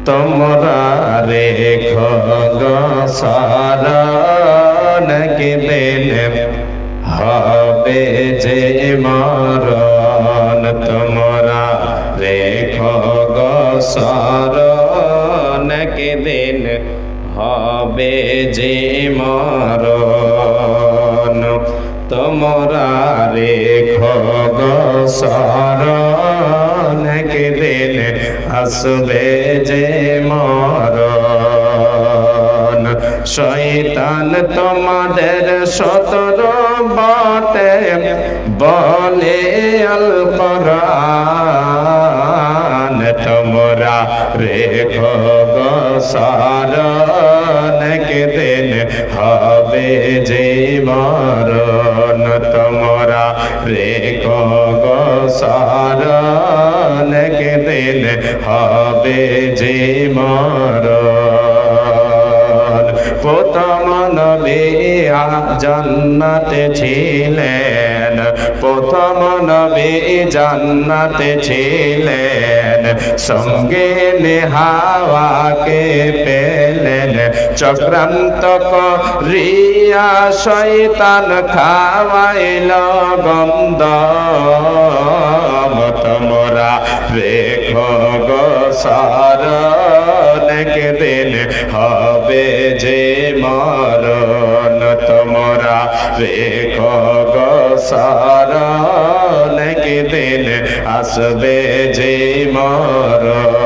তোমরা রেখো গো শরণ একদিন হবে যে মরণ তোমরা রেখো গো শরণ একদিন হবে যে মরণ তোমরা রেখো গো শরণ একদিন আসবে যে মরণ শয়তান তোমাদের শত্রু বটে বলে আল কোরআন তোমরা রেখো গো শরণ একদিন হবে যে মরণ তোমরা রেখো গো শরণ একদিন হবে যে মরণ প্রথম নবী জান্নাতে ছিলেন প্রথম নবী জান্নাতে ছিলেন সঙ্গে হাওয়াকে পেলেন চক্রান্ত করিয়া শয়তান খাওয়াইল গন্ধ তোমরা রেখো গো শরণ একদিন হবে যে মরণ তোমরা রেখো গো শরণ একদিন আসবে যে মরণ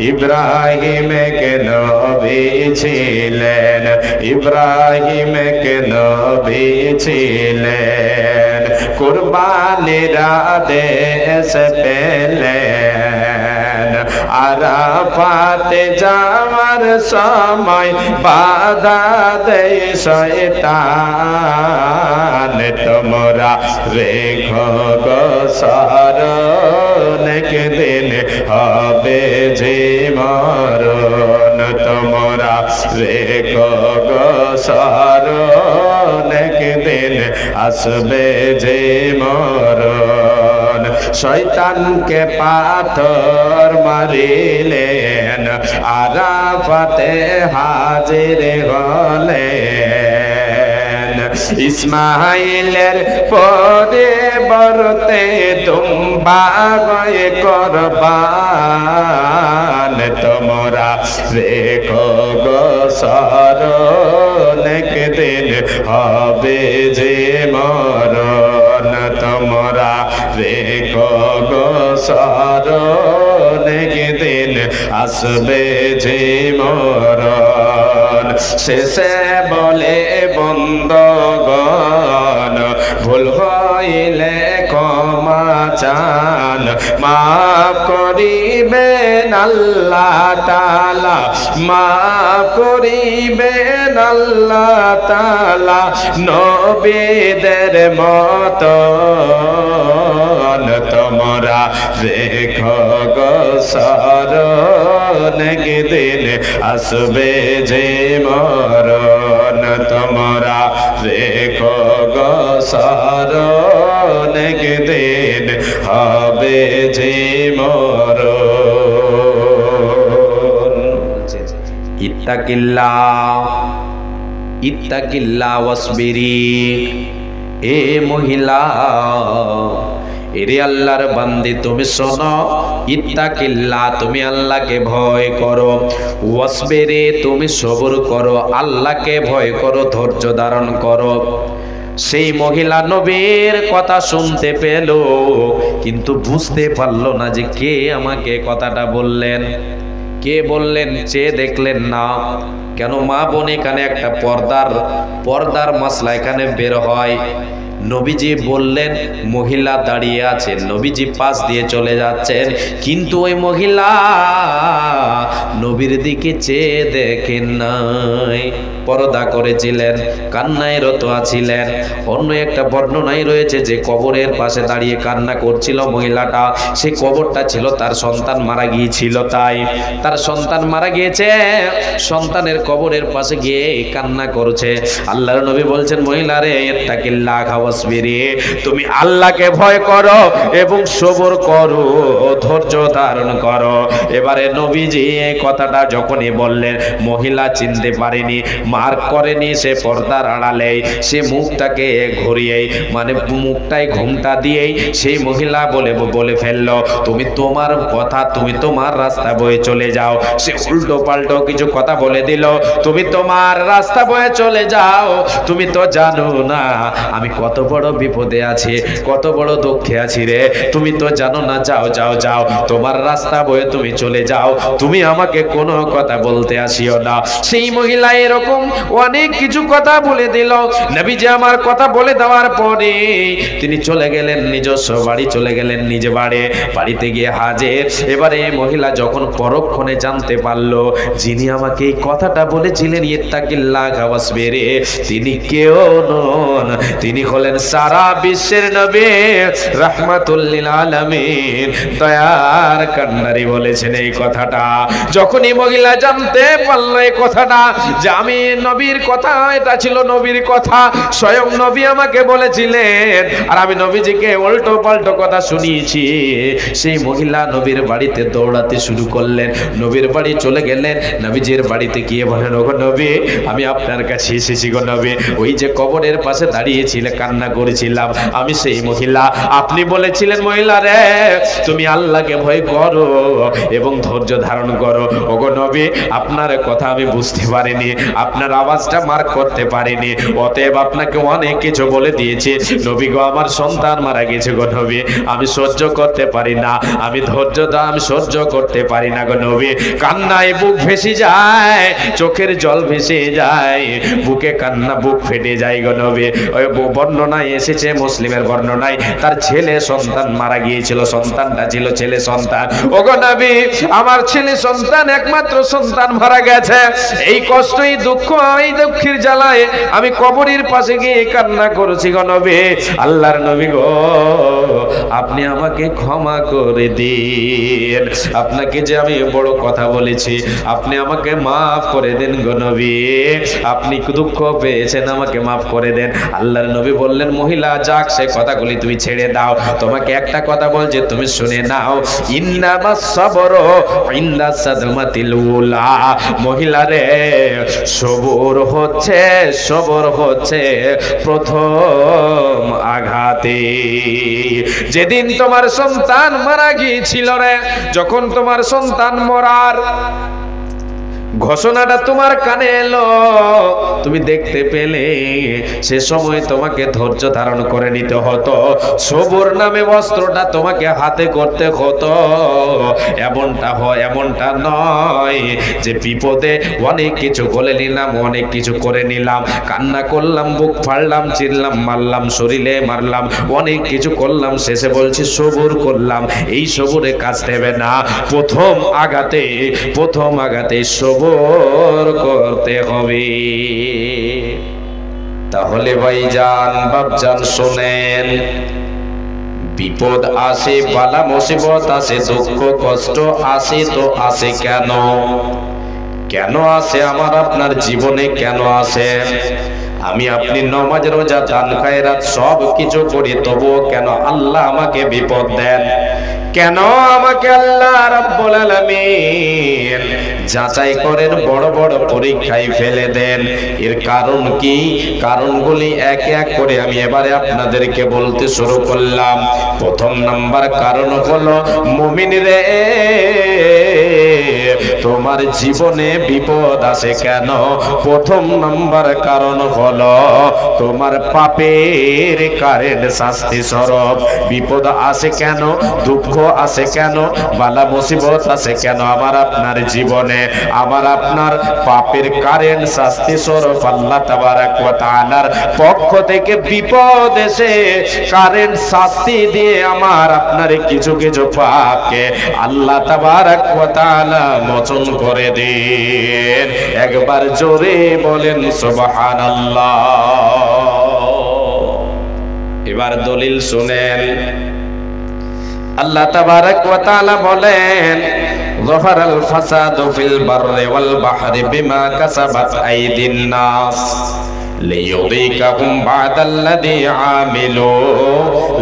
ইব্রাহিম কে নবী ছিলেন ইব্রাহিম কে নবী ছিলেন কুরবানির আদেশ পেলেন আরাফাতে যাওয়ার সময় বাধা দেয় শয়তান তোমরা রেখো গো শরণ একদিন হবে যে মরণ তোমরা রেখো গো শরণ একদিন আসবে যে মরণ শয়তানকে পাথর মারিলেন আরাফাতে হাজির হলেন ইসমাইলের পরিবর্তে দুম্বা গয়ে কুরবান তোমরা রেখো গো শরণ একদিন হবে যে মরণ তোমরা রেখো গো শরণ একদিন আসবে যে মরণ শেষে বলে বন্দগণ ভুল হইলে ক্ষমা চান মাফ করিবেন আল্লাহ তাআলা মাফ করিবেন আল্লাহ তাআলা নবীদের মতো তোমরা রেখো গো শরণ একদিন আসবে যে মরণ তোমরা রেখো গো শরণ একদিন হবে যে মরণ ইত্তাকিল্লাহ ওয়াসবিরি এ মহিলা এরে আল্লাহর বান্দি তুমি শোনো ইত্তাকিল্লাহ তুমি আল্লাহকে ভয় করো ওয়াসবিরি তুমি সবর করো আল্লাহকে ভয় করো ধৈর্য ধারণ করো সেই মহিলা নবীর কথা শুনতে পেল কিন্তু বুঝতে পারলো না যে কে আমাকে কথাটা বললেন কে বললেন চেয়ে দেখলেন না কেন মা বোন এখানে একটা পর্দার মাসলা এখানে বের হয় নবীজি বললেন মহিলা দাঁড়িয়ে আছেন নবীজি পাশ দিয়ে চলে যাচ্ছেন কিন্তু ওই মহিলা নবীর দিকে চেয়ে দেখেন নাই পর্দা করেছিলেন কান্নায় রত আছিলেন অন্য একটা বর্ণনায় রয়েছে যে কবরের পাশে দাঁড়িয়ে কান্না করছিল মহিলাটা সেই কবরটা ছিল তার সন্তান মারা গিয়েছিল তাই তার সন্তান মারা গিয়েছে সন্তানের কবরের পাশে গিয়ে কান্না করছে আল্লাহর নবী বলছেন মহিলা রে ইত্তাকিল্লাহ ওয়াসবিরি, তুমি আল্লাহকে ভয় করো এবং সবর করো, ধৈর্য ধারণ করো। এবারে নবীজি এই কথাটা যখনই বললেন, মহিলা চিনতে পারেনি, মার্ক করেনি, সে পর্দার আড়ালেই সে মুখটাকে ঘুরিয়েই মানে মুখটায় ঘুমটা দিয়েই সেই মহিলা বলে ফেললো, তুমি তোমার কথা, তুমি তোমার রাস্তা বয়ে চলে যাও। সে উল্টো পাল্টো কিছু কথা বলে দিল, তুমি তোমার রাস্তা বয়ে চলে যাও, তুমি তো জানো না আমি কত বড় বিপদে আছি, কত বড় দুঃখে আছি রে, তুমি তো জানো না, যাও যাও যাও, তোমার রাস্তা বয়ে তুমি চলে যাও, তুমি আমাকে কোনো কথা বলতে আসিও না। সেই মহিলা এরকম অনেক কিছু কথা বলে দিল। নবীজি আমার কথা বলে দেওয়ার পরে তিনি চলে গেলেন নিজস্ব বাড়ি, চলে গেলেন নিজ বাড়িতে গিয়ে হাজির। এবারে মহিলা যখন পরক্ষণে জানতে পারলো যিনি আমাকে এই কথাটা বলেছিলেন ইত্তাকিল্লাহ ওয়াসবিরি, তিনি কেউ নন, তিনি হলেন সারা বিশ্বের নবী রাহমাতুল লিল আলামিন, দয়ার কান্নারি বলেছেন এই কথাটা। যখনই মহিলা জানতে পারলো এই কথাটা যে আমি নবীর কথা, এটা ছিল নবীর কথা, স্বয়ং নবী আমাকে বলেছিলেন আর আমি নবীজিকে উল্টো পাল্টো কথা শুনিয়েছি, সেই মহিলা নবীর বাড়িতে দৌড়াতে শুরু করলেন। নবীর বাড়ি চলে গেলেন, নবীজির বাড়িতে গিয়ে বলেন, ওগো নবী, আমি আপনার কাছে এসেছি গো নবী, ওই যে কবরের পাশে দাঁড়িয়েছিলে কান্না করেছিলাম, আমি সেই মহিলা। আপনি বলেছিলেন মহিলা রে তুমি আল্লাহকে ভয় করো এবং ধৈর্য ধারণ করো। ওগো নবী, আপনার কথা আমি বুঝতে পারিনি, আপনার আওয়াজটা মার্ক করতে পারিনি, অতএব আপনাকে অনেক কিছু বলে দিয়েছি। নবী গো, আমার সন্তান মারা গেছে গো নবী, আমি সহ্য করতে পারি না, আমি আমি সহ্য করতে পারি না গো নবী। কান্নায় বুক ভেসে যায়, চোখের জল ভেসে যায়, বুকে কান্না, বুক ফেটে যায় গো নবী। ওই বর্ণনায় এসেছে, মুসলিমের বর্ণনায়, তার ছেলে সন্তান মারা গিয়েছিল, সন্তানটা ছিল ছেলে সন্তান। ওগো নবী, আমার ছেলে সন্তান, একমাত্র সন্তান মারা গেছে, এই কষ্ট, এই দুঃখ, এই দুঃখের জ্বালায় আমি কবরের পাশে গিয়ে কান্না করেছি গো নবী। আল্লাহর নবী গো, আপনি আমাকে ক্ষমা করে দিন, আপনাকে যে আমি বড় কথা বলেছি, আপনি আমাকে মাফ করে দেন গো নবী, আপনি দুঃখ পেয়েছেন, আমাকে মাফ করে দেন। আল্লাহর নবী বললেন, মহিলা যাক, সে কথাগুলি তুমি ছেড়ে দাও, তোমাকে একটা কথা বলছে তুমি শুনে নাও, ইন্নামাস সাবরু ইনদা সাদমাতিল উলা, মহিলা রে, সবর হচ্ছে প্রথম আঘাতে। যেদিন তোমার সন্তান মারা গিয়েছিল রে, যখন তোমার সন্তান মরার ঘোষণাটা তোমার কানে এলো, তুমি দেখতে পেলে, সে সময় তোমাকে ধৈর্য ধারণ করে নিতে হতো, সবর নামে অস্ত্রটা তোমাকে হাতে করতে হতো। এমনটা নয় যে বিপদে অনেক কিছু বলে নিলাম, অনেক কিছু করে নিলাম, কান্না করলাম, বুক ফাড়লাম, চিল্লাম, মারলাম, শরীরে মারলাম, অনেক কিছু করলাম, শেষে বলছি সবর করলাম, এই সবরে কাজ দেবে না। প্রথম আঘাতে সবর করতে হবে। তাহলে ভাইজান, বাপজান, শোনেন, বিপদ আসে, বালা মুসিবত আসে, দুঃখ কষ্ট আসে, তো আসে কেন আসে আমার আপনার জীবনে, কেন আসে? আমি আপনি নামাজ, রোজা, দান, খায়রাত সব কিছু করি, তবুও কেন আল্লাহ আমাকে বিপদ দেন? কেন আমাকে আল্লাহ রাব্বুল আলামিন যাচাই করেন, বড় বড় পরীক্ষায় ফেলে দেন? এর কারণ কি? কারণগুলি এক এক করে আমি এবারে আপনাদেরকে বলতে শুরু করলাম। প্রথম নাম্বার কারণ হলো, মুমিন রে, তোমার জীবনে বিপদ আসে কেন? প্রথম নাম্বার কারণ হলো তোমার পাপের কারণ, শাস্তি স্বরূপ বিপদ আসে কেন? দুঃখ আসে কেন? বালা মুসিবত আসে কেন আমার আপনার জীবনে? আমার আপনার পাপের কারণ, শাস্তি স্বরূপ আল্লাহ তাবারক ওয়া তাআলার পক্ষ থেকে বিপদ এসে কারণ, শাস্তি দিয়ে আমার আপনার কিছু কিছু পাপকে আল্লাহ তাবারক ওয়া তাআলা মোচন করে দেন। একবার জোরে বলেন সুবহানাল্লাহ। এবার দলিল শুনেন, আল্লাহ তাবারক ওয়া তাআলা বলেন, যাহারাল ফাসাদু ফিল বাররি ওয়াল বাহরি বিমা কাসাবাত আইদিন নাস। লিয়ুযীকাহুম বা'দাল্লাযী আমিলু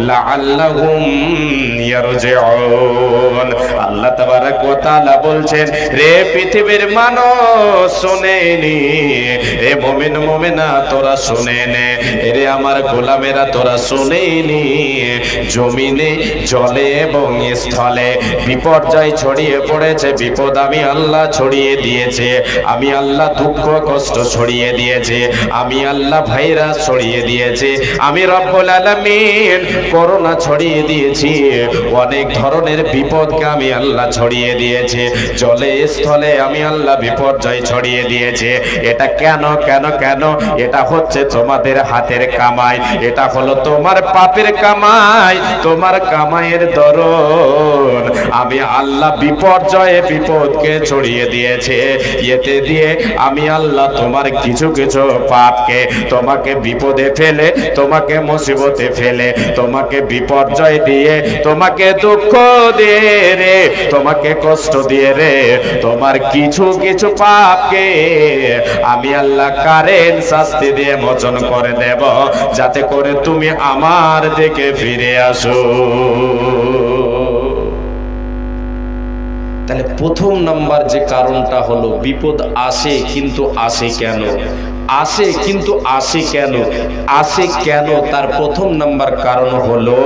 লাআল্লাহুম ইয়ারজিউন। আল্লাহ তাবারক ওয়া তাআলা বলছেন, রে পৃথিবীর মানুষ শুনে নে, রে মুমিন মুমিনা তোরা শুনে নে, রে আমার গোলামেরা তোরা শুনে নে, জমিনে জলে এবং স্থলে বিপর্যয় ছড়িয়ে পড়েছে, বিপদ আমি আল্লাহ ছড়িয়ে দিয়েছে, আমি আল্লাহ দুঃখ কষ্ট ছড়িয়ে দিয়েছে, আমি আল্লাহ ভাইরাস ছড়িয়ে দিয়েছে, আমি রব্বুল আলামিন করোনা ছড়িয়ে দিয়েছি, অনেক ধরনের বিপদকে আমি আল্লাহ ছড়িয়ে দিয়েছে, জলে স্থলে আমি আল্লাহ বিপর্যয় ছড়িয়ে দিয়েছে। এটা কেন কেন কেন? এটা হচ্ছে তোমাদের হাতের কামাই, এটা হলো তোমার পাপের কামাই, তোমার কামাইয়ের দরুন আমি আল্লাহ বিপর্যয়ে বিপদকে ছড়িয়ে দিয়েছে। এতে দিয়ে আমি আল্লাহ তোমার কিছু কিছু পাপকে তোমাকে বিপদে ফেলে, তোমাকে মুসিবতে ফেলে, তোমাকে বিপর্যয় দিয়ে, তোমাকে দুঃখ দিয়ে রে, তোমাকে কষ্ট দিয়ে রে, তোমার কিছু কিছু পাপকে আমি আল্লাহ কারেন্ট শাস্তি দিয়ে মোচন করে দেব, যাতে করে তুমি আমার দিকে ফিরে আসো। তাহলে প্রথম নাম্বার যে কারণটা হলো বিপদ আসে, কিন্তু আসে কেন? আসে কিন্তু আসে কেন? আসে কেন? তার প্রথম নাম্বার কারণ হলো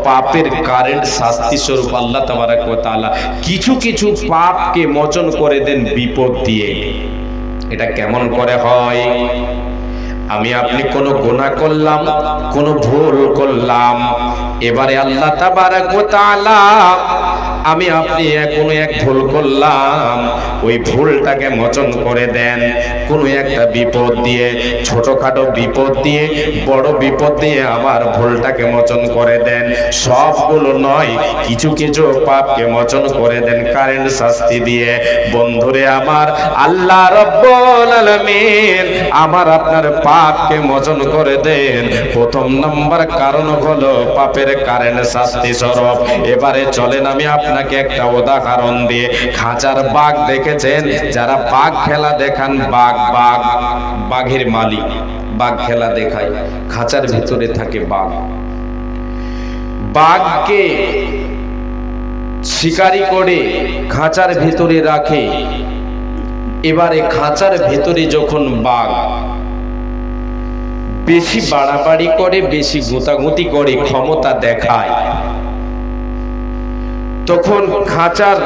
পাপের কারেন্ট শাস্তি স্বরূপ আল্লাহ তাবারক ওয়া তাআলা কিছু কিছু পাপকে মোচন করে দেন বিপদ দিয়ে। এটা কেমন করে হয়? আমি আপনি কোনো গুনাহ করলাম, কোনো ভুল করলাম, এবারে আল্লাহ তাবারক ওয়া তাআলা আমি আপনি কোনো এক ভুল করলাম, ওই ভুলটাকে মোচন করে দেন কোনো একটা বিপদ দিয়ে, ছোটখাটো বিপদ দিয়ে, বড় বিপদ দিয়ে আমার ভুলটাকে মোচন করে দেন। সবগুলো নয়, কিছু কিছু পাপকে মোচন করে দেন কারেন্ট শাস্তি দিয়ে। বন্ধুরে আমার, আল্লাহ রব্বুল আলামিন আমার আপনার পাপকে মোচন করে দেন। প্রথম নাম্বার কারণ হলো পাপের কারেন্ট শাস্তি স্বরূপ। এবারে চলেন আমি আপনাকে একটা উদাহরণ দিয়ে, খাঁচার বাঘ দেখেছেন? যারা বাঘ খেলা দেখান, বাঘের মালিক বাঘ খেলা দেখায়, খাঁচার ভিতরে থাকে বাঘ। বাঘকে শিকারি করে খাঁচার ভিতরে রাখে। এবারে খাঁচার ভিতরে যখন বাঘ বেশি বাড়াবাড়ি করে, বেশি গোতাগুতি করে, ক্ষমতা দেখায়, তখন খাঁচার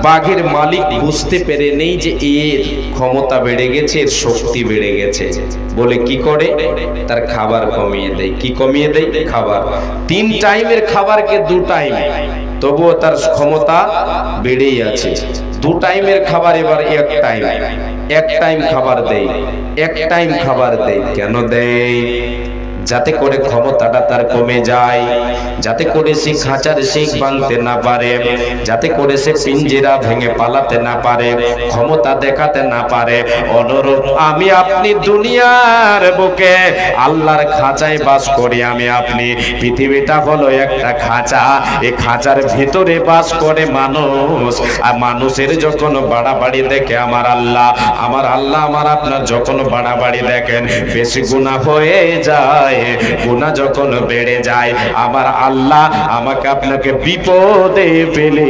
বাঘের মালিক বুঝতে পেরে নেই যে এর ক্ষমতা বেড়ে গেছে, এর শক্তি বেড়ে গেছে, বলে কি করে? তার খাবার কমিয়ে দেয়। কি কমিয়ে দেয়? খাবার। 3 টাইমের খাবারকে 2 টাইম, তবুও তার ক্ষমতা বেড়েই আছে। 2 টাইমের খাবার এবার 1 টাইম, 1 টাইম খাবার দেয়, 1 টাইম খাবার দেয়। কেন দেয়? যাতে করে ক্ষমতাটা তার কমে যায়, যাতে করে সে খাঁচার শিক ভাঙতে না পারে, যাতে করে সে পিঞ্জিরা ভেঙে পালাতে না পারে, ক্ষমতা দেখাতে না পারে। অনুরূপ আমি আপনি দুনিয়ার বুকে আল্লাহর খাঁচায় বাস করি। আমি আপনি, পৃথিবীটা হলো একটা খাঁচা, এই খাঁচার ভিতরে বাস করে মানুষ। আর মানুষের যখন বাড়াবাড়ি দেখে আমার আল্লাহ আমার আপনার যখন বাড়াবাড়ি দেখেন, বেশি গুনাহ হয়ে যায়, গুনাহ যখন বেড়ে যায়, আমার আল্লাহ আমাকে আপনাকে বিপদে ফেলে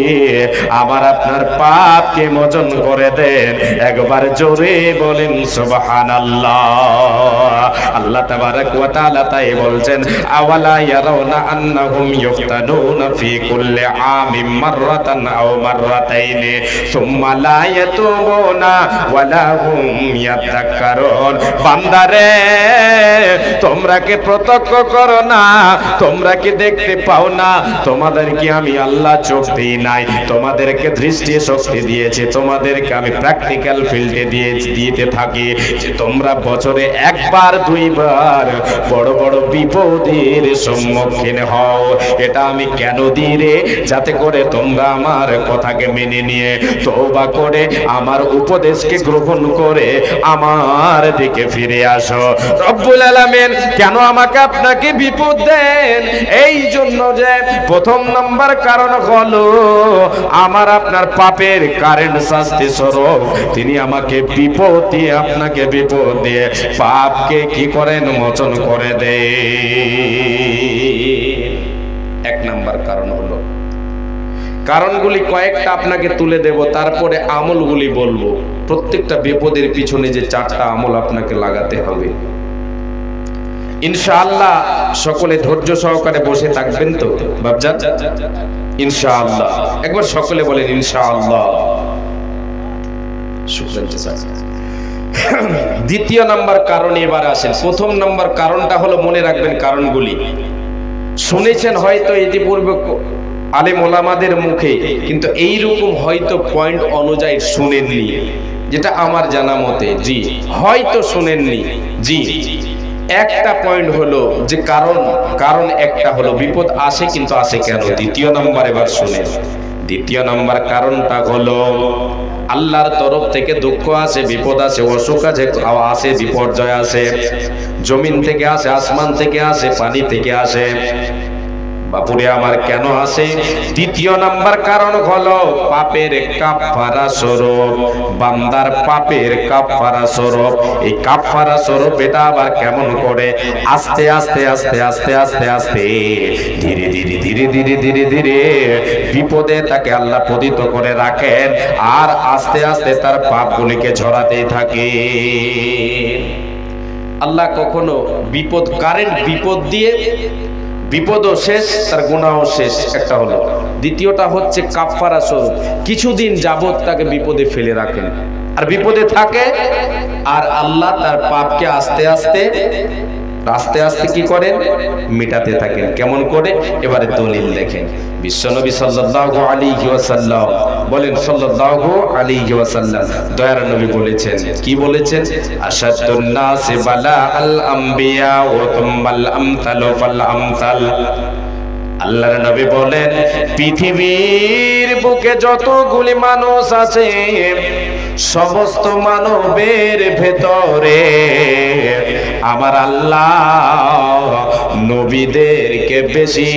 আমার আপনার পাপকে মোচন করে দেন। একবার জোরে বলেন সুবহানাল্লাহ। আল্লাহ তাবারক ওয়া তাআলা তাই বলছেন, আওয়ালা ইয়ারাউনা আন্নাহুম ইফতানুনা ফি কুল্লি আমিন মাররাতান আও মাররাতাইনি সুম্মা লা ইয়াতুবুনা ওয়ালা হুম ইয়াতাক্কারুন। বান্দারে, তোমরা কি প্রত্যক্ষ করো না? তোমরা কি দেখতে পাও না? তোমাদেরকে আমি আল্লাহ চোখ দিই নাই, তোমাদেরকে দৃষ্টি শক্তি দিয়েছে, তোমাদেরকে আমি প্র্যাকটিক্যাল ফিল্ডে দিতে থাকি যে তোমরা বছরে 1 বার 2 বার বড় বড় বিপদের সম্মুখীন হও। এটা আমি কেন দিই রে? যাতে করে তোমরা আমার কথাকে মেনে নিয়ে তওবা করে আমার উপদেশকে গ্রহণ করে আমার দিকে ফিরে আসো। রব্বুল আলামিন কেন আমাকে আপনাকে বিপদ দেন। এই জন্য যে প্রথম নাম্বার কারণ হলো আমার আপনার পাপের কারেন্ট শাস্তি স্বরূপ তিনি আমাকে বিপদ দিয়ে, আপনাকে বিপদ দিয়ে পাপকে কি করেন, মোচন করে দেন। এক নাম্বার কারণ হলো, কারণগুলি কয়েকটা আপনাকে তুলে দেব, তারপরে আমলগুলি বলবো। প্রত্যেকটা বিপদের পিছনে যে 4টা আমল আপনাকে লাগাতে হবে ইনশাআল্লাহ। সকলে ধৈর্য সহকারে বসে থাকবেন তো বাপজান? ইনশাআল্লাহ একবার সকলে বলেন ইনশাআল্লাহ। দ্বিতীয় নাম্বার কারণ এবার আসেন। প্রথম নাম্বার কারণটা হলো, মনে রাখবেন কারণগুলি শুনেছেন হয়তো ইতিপূর্বে আলেম ওলামাদের মুখে, কিন্তু এইরকম হয়তো পয়েন্ট অনুযায়ী শুনেননি, যেটা আমার জানা মতে। জি, হয়তো শুনেননি। জি, একটা পয়েন্ট হলো যে কারণ একটা হলো বিপদ আসে, কিন্তু আসে কেন? দ্বিতীয় নাম্বার এবার শুনেন। দ্বিতীয় নাম্বার কারণটা হলো আল্লাহর তরফ থেকে দুঃখ আসে, বিপদ আসে, অসুখ আসে, বিপর্যয় আসে। জমিন থেকে আসে, আসমান থেকে আসে, পানি থেকে আসে। বাপুরে আমার কেন আসে? দ্বিতীয় নাম্বার কারণ হলো পাপের কাফারা স্বরূপ, বান্দার পাপের কাফারা স্বরূপ। এই কাফারা স্বরূপ এটা আবার কেমন করে? আস্তে আস্তে আস্তে আস্তে আস্তে আস্তে ধীরে ধীরে ধীরে ধীরে ধীরে ধীরে বিপদে তাকে আল্লাহ পতিত করে রাখেন, আর আস্তে আস্তে তার পাপগুলিকে ঝরাতে থাকে। আল্লাহ কখনো বিপদ, কারেন্ট বিপদ দিয়ে বিপদও শেষ, তার গুনাহও শেষ, একটা হলো। দ্বিতীয়টা হচ্ছে কাফারা স্বরূপ, কিছুদিন যাবত তাকে বিপদে ফেলে রাখেন, আর বিপদে থাকে, আর আল্লাহ তার পাপকে আস্তে আস্তে আস্তে আস্তে কি করেন? মিটাতে থাকেন। কেমন করে? এবারে দলিল দেখেন। বিশ্বনবী সাল্লাল্লাহু আলাইহি ওয়াসাল্লাম বলেন, সাল্লাল্লাহু আলাইহি ওয়াসাল্লাম দয়ার নবী বলেছেন, কি বলেছেন? আশাদুন নাসি বালা আল আম্বিয়া ওয়া তুম্মাল আমসালু ফাল আমসাল। আল্লাহর নবী বলেন, পৃথিবীর বুকে যতগুলি মানুষ আছে, সমস্ত মানবের ভেতরে আমার আল্লাহ নবীদেরকে বেশি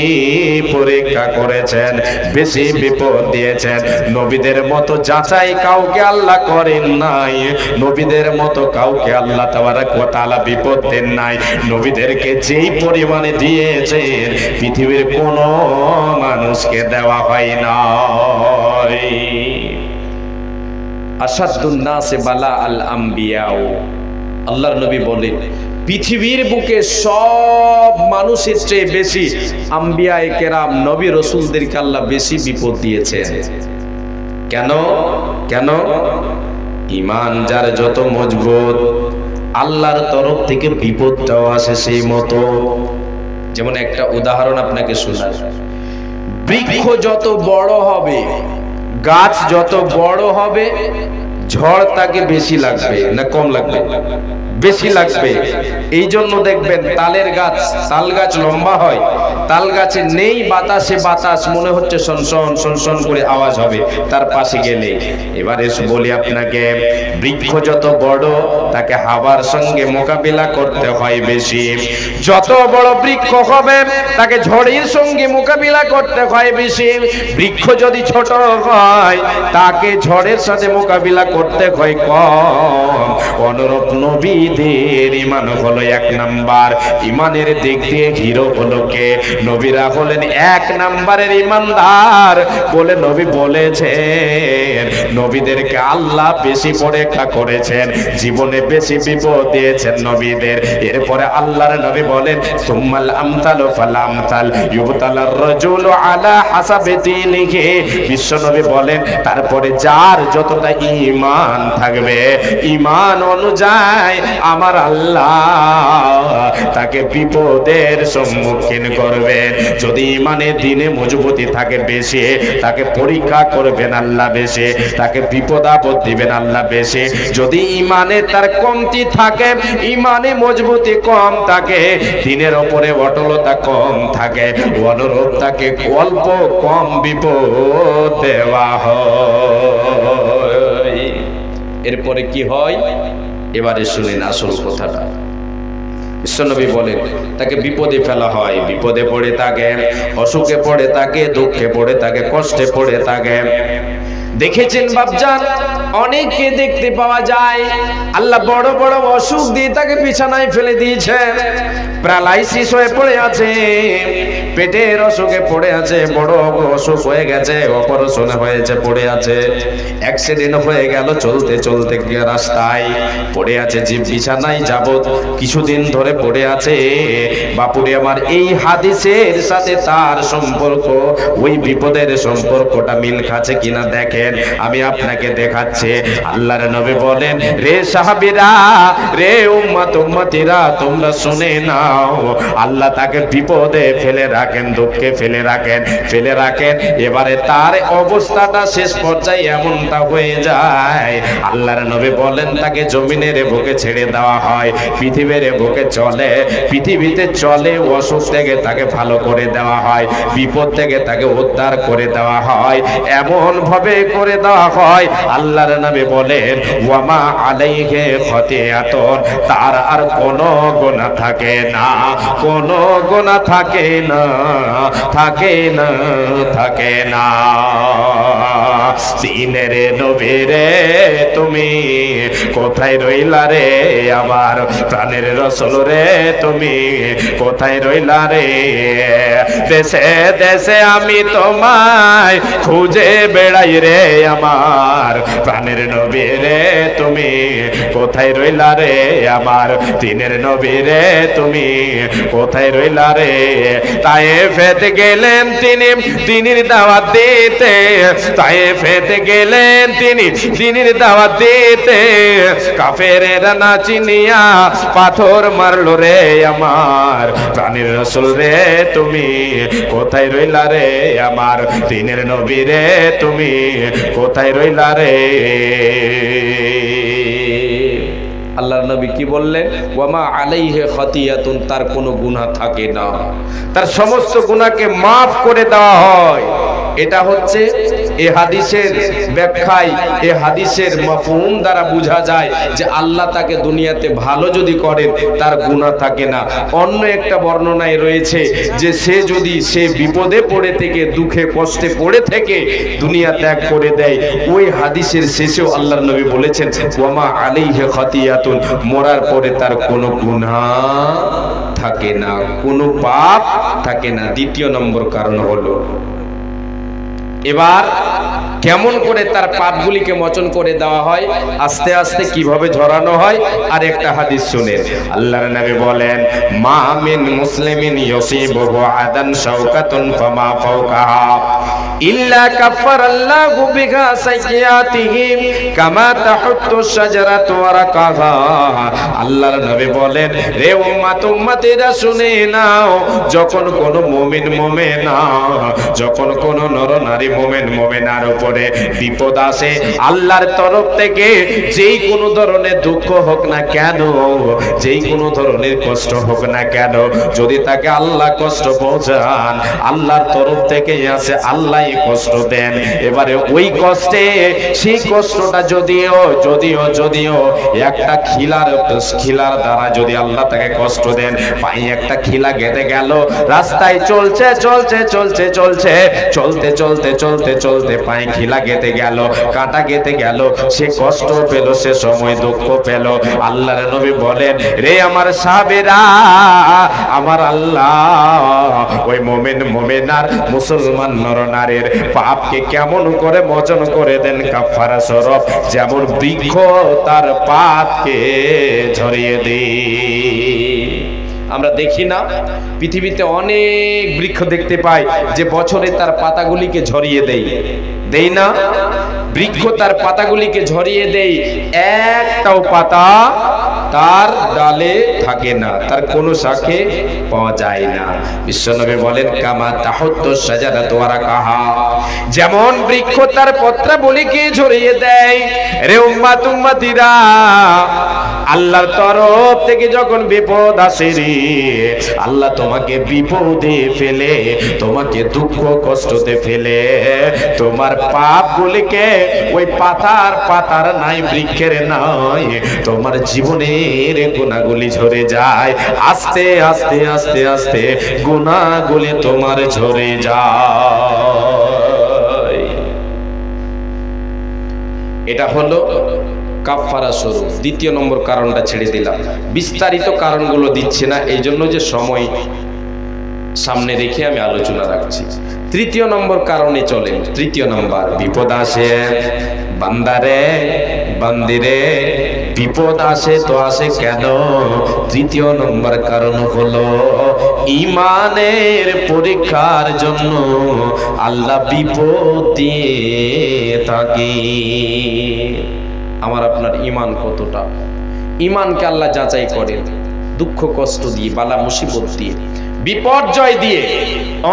পরীক্ষা করেছেন, বেশি বিপদ দিয়েছেন। নবীদের মতো যাচাই কাউকে আল্লাহ করেন নাই, নবীদের মতো কাউকে আল্লাহ তাবারক ওয়া তাআলা বিপদ দেন নাই। নবীদেরকে যেই পরিমাণে দিয়েছেন পৃথিবীর কোনো মানুষকে দেওয়া হয় না। আশাদুন নাসি বালা আল আম্বিয়া, আল্লাহর নবী বলেন পৃথিবীর বুকে সব মানুষের চেয়ে বেশি আম্বিয়ায়ে কেরাম, নবী রাসূলদেরকে আল্লাহ বেশি বিপদ দিয়েছেন। কেন? কেন? ঈমান যার যত মজবুত, আল্লাহর তরফ থেকে বিপদটাও আসে সেই মতো। যেমন একটা উদাহরণ আপনাকে শোনাই। বৃক্ষ যত বড় হবে, গাছ যত বড় হবে, ঝড় তাকে বেশি লাগবে না কম লাগবে? বেশি লাগবে। এই জন্য দেখবেন তালের গাছ, তাল গাছ লম্বা হয়, তাল গাছে নেই বাতাসে বাতাস, মনে হচ্ছে সনসন সনসন করে আওয়াজ হবে তার পাশে গেলে। এবারে বলি আপনাকে, বৃক্ষ যত বড় তাকে হাওয়ার সঙ্গে মোকাবিলা করতে হয় বেশি। যত বড় বৃক্ষ হবে তাকে ঝড়ের সঙ্গে মোকাবিলা করতে হয় বেশি। বৃক্ষ যদি ছোট হয় তাকে ঝড়ের সাথে মোকাবিলা করতে হয় কম। অনুরূপ নবীদের ঈমান হলো 1 নাম্বার। ঈমানের দিক দিয়ে হিরো হলো কে? নবীরা হলেন 1 নাম্বারের ঈমানদার বলে নবী বলেছেন। নবীদেরকে আল্লাহ বেশি পরীক্ষা করেছেন, জীবনে বেশি বিপদ দিয়েছেন নবীদের। এরপরে আল্লাহর নবী বলেন, সুম্মাল আমসালু ফাল আমসাল ইউবতালার রাজুলু আলা হাসাবি দীনিহি। বিশ্ব নবী বলেন, তারপরে যার যতটা ঈমান থাকবে, ঈমান অনুযায়ী আমার আল্লাহ তাকে বিপদের সম্মুখীন করবেন। যদি ঈমানের দিনে মজবুতি থাকে বেশি, তাকে পরীক্ষা করবেন আল্লাহ বেশি, তাকে বিপদ আপদ দিবেন আল্লাহ বেশি। যদি ঈমানে তার কমতি থাকে, ঈমানে মজবুতি কম থাকে, দিনের উপরে অটলতা কম থাকে, অনুরূপ তাকে অল্প কম বিপদ দেওয়া হয়। এরপরে কি হয়? এবারে শুনেন আসল কথাটা। বিশ্বনবী বলেন তাকে বিপদে ফেলা হয়, বিপদে পড়ে থাকে, অসুখে পড়ে থাকে, দুঃখে পড়ে থাকে, কষ্টে পড়ে থাকে। দেখেছেন বাপজান, অনেককে দেখতে পাওয়া যায় আল্লাহ বড় বড় অসুখ দিয়ে তাকে বিছানায় ফেলে দিয়েছে, প্যারালাইসিস হয়ে পড়ে আছে, পেটের অসুখে পড়ে আছে, বড় অসুখ হয়ে গেছে, অপারেশন হয়েছে, পড়ে আছে, অ্যাক্সিডেন্ট হয়ে গেল, চলতে চলতে রাস্তায় পড়ে আছে, যে বিছানায় যাবত কিছুদিন ধরে পড়ে আছে। বাপুরে আমার, এই হাদিসের সাথে তার সম্পর্ক, ওই বিপদের সম্পর্কটা মিল খাচ্ছে কিনা দেখেন, আমি আপনাকে দেখাচ্ছি। আল্লাহর নবী বলেন, রে সাহাবীরা, রে উম্মত উম্মতিরা, তোমরা শুনে নাও, আল্লাহ তাকে বিপদে ফেলে রাখেন, দুঃখে ফেলে রাখেন। এবারে তার অবস্থাটা শেষ পর্যায়ে এমনটা হয়ে যায়, আল্লাহর নবী বলেন তাকে জমিনের বুকে ছেড়ে দেওয়া হয়, পৃথিবীর বুকে চলে, পৃথিবীতে চলে, অসুখ থেকে তাকে ভালো করে দেওয়া হয়, বিপদ থেকে তাকে উদ্ধার করে দেওয়া হয়, এমন ভাবে করে দেওয়া হয়। আল্লাহর নবী বলেন, ওয়ামা আলাইহি খতিয়াতুন, তার আর কোনো গুনাহ থাকে না, কোনো গুনাহ থাকে না, থাকে না, থাকে না। দিনের নবী রে তুমি কোথায় রইলা রে, আমার প্রাণের রাসূল রে তুমি কোথায় রইলা রে, দেশে দেশে আমি তোমায় খুঁজে বেড়াই রে, আমার প্রাণের নবী রে তুমি কোথায় রইলা রে, আমার দিনের নবী রে তুমি কোথায় রইলা রে। তায়েফেতে গেলেন তিনি দিনের দাওয়াত দিতে, তায়েফেতে গেলেন তিনি দিনের দাওয়াত দিতে, কাফেরেরা না চিনিয়া পাথর মারলো রে, আমার প্রাণের রাসূল রে তুমি কোথায় রইলা রে, আমার দিনের নবী রে তুমি কোথায় রইলা রে। আল্লাহর নবী কি বললেন, ওয়ামা আলাইহি খতিয়াতুন, তার কোনো গুনাহ থাকে না, তার সমস্ত গুনাহকে মাফ করে দেওয়া হয়। এটা হচ্ছে এই হাদিসের ব্যাখ্যায়, এই হাদিসের মাফহুম দ্বারা বোঝা যায় যে আল্লাহ তাকে দুনিয়াতে ভালো যদি করেন তার গুনাহ থাকে না। অন্য একটা বর্ণনায় রয়েছে যে সে বিপদে পড়ে থেকে, দুঃখে কষ্টে পড়ে থেকে দুনিয়া ত্যাগ করে দেয়, ওই হাদিসের শেষেও আল্লাহর নবী বলেছেন, ওয়ামা আলাইহি খতিয়াতুন, মরার পরে তার কোনো গুনাহ থাকে না, কোনো পাপ থাকে না। দ্বিতীয় নম্বর কারণ হলো, এবার কেমন করে তার পাপগুলিকে মোচন করে দেওয়া হয়, আস্তে আস্তে কিভাবে ঝরানো হয়, আর একটা হাদিস শুনেন। আল্লাহর নবী বলেন, মা মিন মুসলিমিন ইউসিবুহু আদান শাওকাতুন ফামা ফাওকাহা ইল্লা কাফারাল্লাহু বিহা সাইয়্যাতিহি কামা তাহুত্তু শাজারাতু ওয়ারাকাহা। আল্লাহর নবী বলেন, রে উম্মত উম্মতিরা শুনে নাও, যখন কোন মুমিন মুমিনা, যখন কোন নর নারী মুমিন মুমিনার উপরে বিপদ আসে, আল্লাহর তরফ থেকে যেই কোনো ধরনের দুঃখ হোক না কেন, যেই কোনো ধরনের কষ্ট হোক না কেন, যদি তাকে আল্লাহ কষ্ট পৌঁছান, আল্লাহর তরফ থেকে আসে, আল্লাহ কষ্ট দেন। এবারে ওই কষ্টে, সেই কষ্টটা যদিও একটা খিলার দ্বারা যদি আল্লাহ তাকে কষ্ট দেন, পায়ে একটা খিলা গেঁথে গেল, রাস্তায় চলতে চলতে পায়ে খিলা গেঁথে গেল, কাঁটা গেঁথে গেল, সে কষ্ট পেল, সে সময় দুঃখ পেল। আল্লাহর নবী বলেন, রে আমার সাহাবীরা, আমার আল্লাহ ওই মুমিন মুমিনার মুসলমান নরনারীর পাপকে কেমন করে মোচন করে দেন কাফারা স্বরূপ, যেমন বৃক্ষ তার পাতকে ঝরিয়ে দেয়। আমরা দেখি না, পৃথিবীতে অনেক বৃক্ষ দেখতে পাই যে বছরে তার পাতাগুলিকে ঝরিয়ে দেই না, বৃক্ষ তার পাতাগুলিকে ঝরিয়ে দেয়, একটাও পাতা তার ডালে থাকে না, তার কোনো শাখে পাওয়া যায় না। বিশ্বনবী বলেন, কামা তাহুত্তু শাজারাতু ওয়ারাকাহা, যেমন বৃক্ষ তার পত্রাবলীকে ঝরিয়ে দেয়। রে উম্মত উম্মতিরা, আল্লাহর তরফ থেকে যখন বিপদ আসে রে, আল্লাহ তোমাকে বিপদে ফেলে, তোমাকে দুঃখ কষ্টতে ফেলে, তোমার পাপগুলিকে ওই পাতার নাই, বৃক্ষের নাই, তোমার জীবনে ইমানের গুনাহগুলি ঝরে যায়, আস্তে আস্তে আস্তে আস্তে গুনাহগুলি তোমার ঝরে যায়। এটা হলো কাফারা স্বরূপ। দ্বিতীয় নম্বর কারণটা ছেড়ে দিলাম, বিস্তারিত কারণগুলো দিচ্ছে না, এই জন্য যে সময় সামনে রেখে আমি আলোচনা রাখছি। তৃতীয় নম্বর কারণে চলেন। তৃতীয় নম্বর, বিপদ আসে বান্দারে বান্দিরে, বিপদ আসে তো আসে কেন? তৃতীয় নম্বর কারণ হলো ঈমানের পরীক্ষার জন্য আল্লাহ বিপদ দিয়ে থাকে। আমার আপনার ঈমান কতটা, ঈমানকে আল্লাহ যাচাই করেন দুঃখ কষ্ট দিয়ে, বালা মুসিবত দিয়ে, বিপর্যয় দিয়ে,